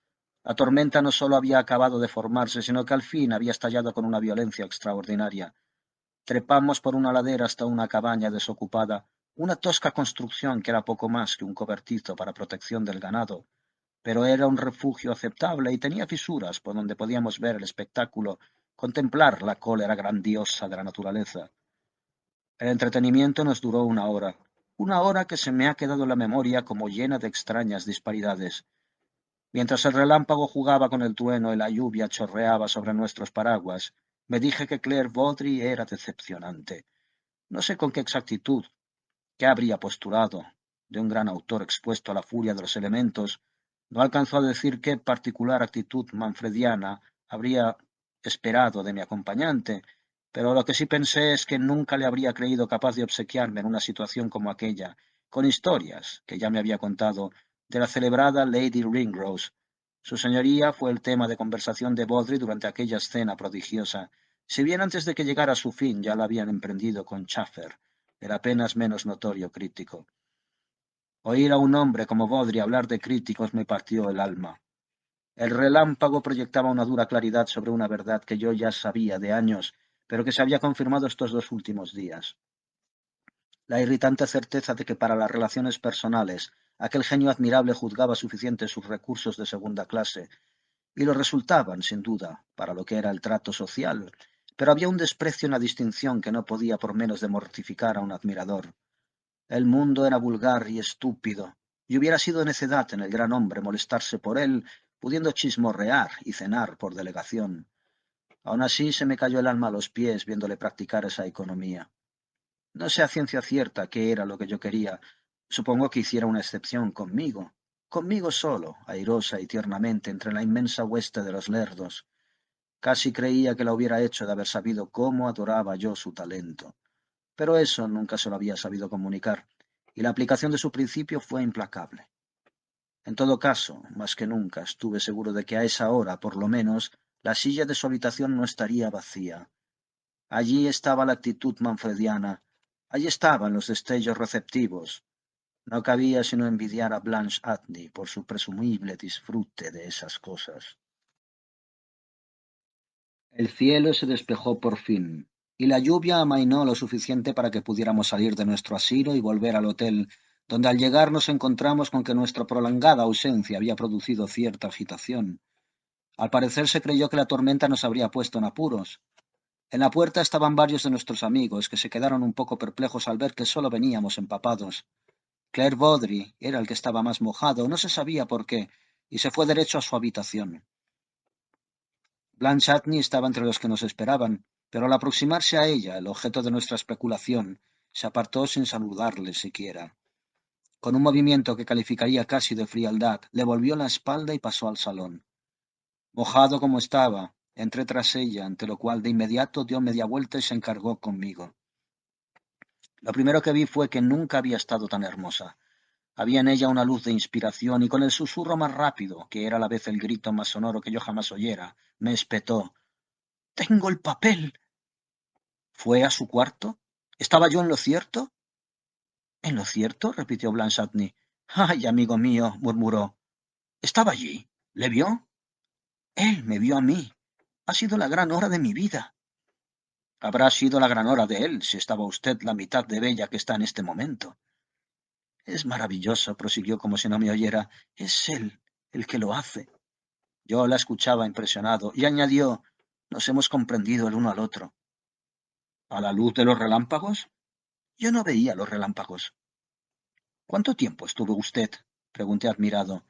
A: La tormenta no solo había acabado de formarse, sino que al fin había estallado con una violencia extraordinaria. Trepamos por una ladera hasta una cabaña desocupada, una tosca construcción que era poco más que un cobertizo para protección del ganado, pero era un refugio aceptable y tenía fisuras por donde podíamos ver el espectáculo, contemplar la cólera grandiosa de la naturaleza. El entretenimiento nos duró una hora que se me ha quedado en la memoria como llena de extrañas disparidades. Mientras el relámpago jugaba con el trueno y la lluvia chorreaba sobre nuestros paraguas, me dije que Claire Baudry era decepcionante. No sé con qué exactitud, qué habría postulado, de un gran autor expuesto a la furia de los elementos, no alcanzó a decir qué particular actitud manfrediana habría esperado de mi acompañante, pero lo que sí pensé es que nunca le habría creído capaz de obsequiarme en una situación como aquella, con historias que ya me había contado de la celebrada Lady Ringrose. Su señoría fue el tema de conversación de Baudry durante aquella escena prodigiosa, si bien antes de que llegara a su fin ya la habían emprendido con Chaffer, el apenas menos notorio crítico. Oír a un hombre como Baudry hablar de críticos me partió el alma. El relámpago proyectaba una dura claridad sobre una verdad que yo ya sabía de años, pero que se había confirmado estos 2 últimos días. La irritante certeza de que para las relaciones personales aquel genio admirable juzgaba suficientes sus recursos de segunda clase, y lo resultaban, sin duda, para lo que era el trato social, pero había un desprecio en la distinción que no podía por menos de mortificar a un admirador. El mundo era vulgar y estúpido, y hubiera sido necedad en el gran hombre molestarse por él, pudiendo chismorrear y cenar por delegación. Aun así se me cayó el alma a los pies viéndole practicar esa economía. No sé a ciencia cierta qué era lo que yo quería. Supongo que hiciera una excepción conmigo solo, airosa y tiernamente entre la inmensa hueste de los lerdos. Casi creía que lo hubiera hecho de haber sabido cómo adoraba yo su talento. Pero eso nunca se lo había sabido comunicar, y la aplicación de su principio fue implacable. En todo caso, más que nunca estuve seguro de que a esa hora, por lo menos, la silla de su habitación no estaría vacía. Allí estaba la actitud manfrediana, allí estaban los destellos receptivos. No cabía sino envidiar a Blanche Atney por su presumible disfrute de esas cosas. El cielo se despejó por fin, y la lluvia amainó lo suficiente para que pudiéramos salir de nuestro asilo y volver al hotel, donde al llegar nos encontramos con que nuestra prolongada ausencia había producido cierta agitación. Al parecer se creyó que la tormenta nos habría puesto en apuros. En la puerta estaban varios de nuestros amigos, que se quedaron un poco perplejos al ver que solo veníamos empapados. Claire Baudry era el que estaba más mojado, no se sabía por qué, y se fue derecho a su habitación. Blanche Atney estaba entre los que nos esperaban, pero al aproximarse a ella, el objeto de nuestra especulación, se apartó sin saludarle siquiera. Con un movimiento que calificaría casi de frialdad, le volvió la espalda y pasó al salón. Mojado como estaba, entré tras ella, ante lo cual de inmediato dio media vuelta y se encargó conmigo. Lo primero que vi fue que nunca había estado tan hermosa. Había en ella una luz de inspiración y con el susurro más rápido, que era a la vez el grito más sonoro que yo jamás oyera, me espetó. «¡Tengo el papel!». ¿Fue a su cuarto? ¿Estaba yo en lo cierto? ¿En lo cierto?, repitió Blanche Atney. «Ay, amigo mío», murmuró. «¿Estaba allí? ¿Le vio?» «Él me vio a mí. Ha sido la gran hora de mi vida». «Habrá sido la gran hora de él, si estaba usted la mitad de bella que está en este momento». «Es maravilloso», prosiguió como si no me oyera. «Es él el que lo hace». Yo la escuchaba impresionado, y añadió, «Nos hemos comprendido el uno al otro». «¿A la luz de los relámpagos?» «Yo no veía los relámpagos». «¿Cuánto tiempo estuvo usted?», pregunté admirado.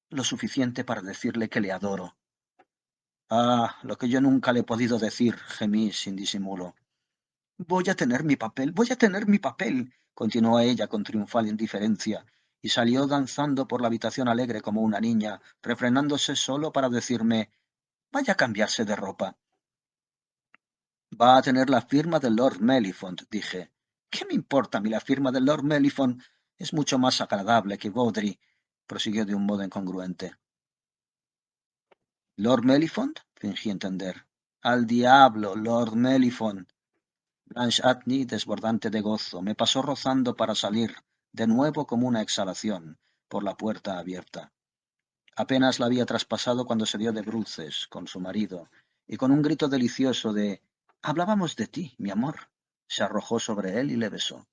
A: «Lo suficiente para decirle que le adoro». «Ah, lo que yo nunca le he podido decir», gemí sin disimulo. «Voy a tener mi papel, voy a tener mi papel», continuó ella con triunfal indiferencia, y salió danzando por la habitación alegre como una niña, refrenándose solo para decirme, «Vaya a cambiarse de ropa». Va a tener la firma de Lord Mellifont, dije. ¿Qué me importa a mí la firma de Lord Mellifont? Es mucho más agradable que Baudry, prosiguió de un modo incongruente. ¿Lord Mellifont? Fingí entender. Al diablo, Lord Mellifont. Blanche Atney, desbordante de gozo, me pasó rozando para salir, de nuevo como una exhalación, por la puerta abierta. Apenas la había traspasado cuando se dio de bruces con su marido, y con un grito delicioso de «Hablábamos de ti, mi amor», se arrojó sobre él y le besó.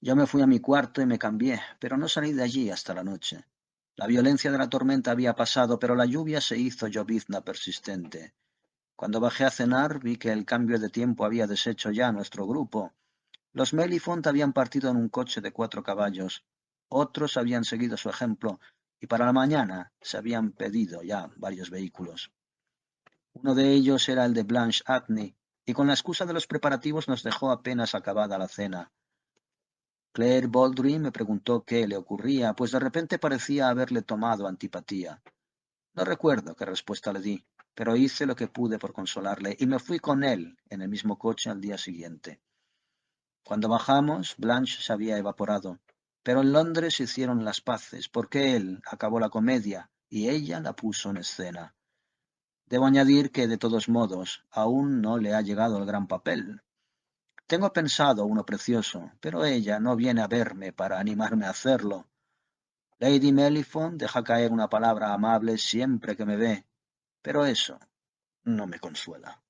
A: Yo me fui a mi cuarto y me cambié, pero no salí de allí hasta la noche. La violencia de la tormenta había pasado, pero la lluvia se hizo llovizna persistente. Cuando bajé a cenar vi que el cambio de tiempo había deshecho ya nuestro grupo. Los Mellifont habían partido en un coche de 4 caballos, otros habían seguido su ejemplo, y para la mañana se habían pedido ya varios vehículos. Uno de ellos era el de Blanche Atney, y con la excusa de los preparativos nos dejó apenas acabada la cena. Claire Baldry me preguntó qué le ocurría, pues de repente parecía haberle tomado antipatía. No recuerdo qué respuesta le di, pero hice lo que pude por consolarle, y me fui con él en el mismo coche al día siguiente. Cuando bajamos, Blanche se había evaporado, pero en Londres hicieron las paces, porque él acabó la comedia y ella la puso en escena. Debo añadir que, de todos modos, aún no le ha llegado el gran papel. Tengo pensado uno precioso, pero ella no viene a verme para animarme a hacerlo. Lady Mellifont deja caer una palabra amable siempre que me ve, pero eso no me consuela.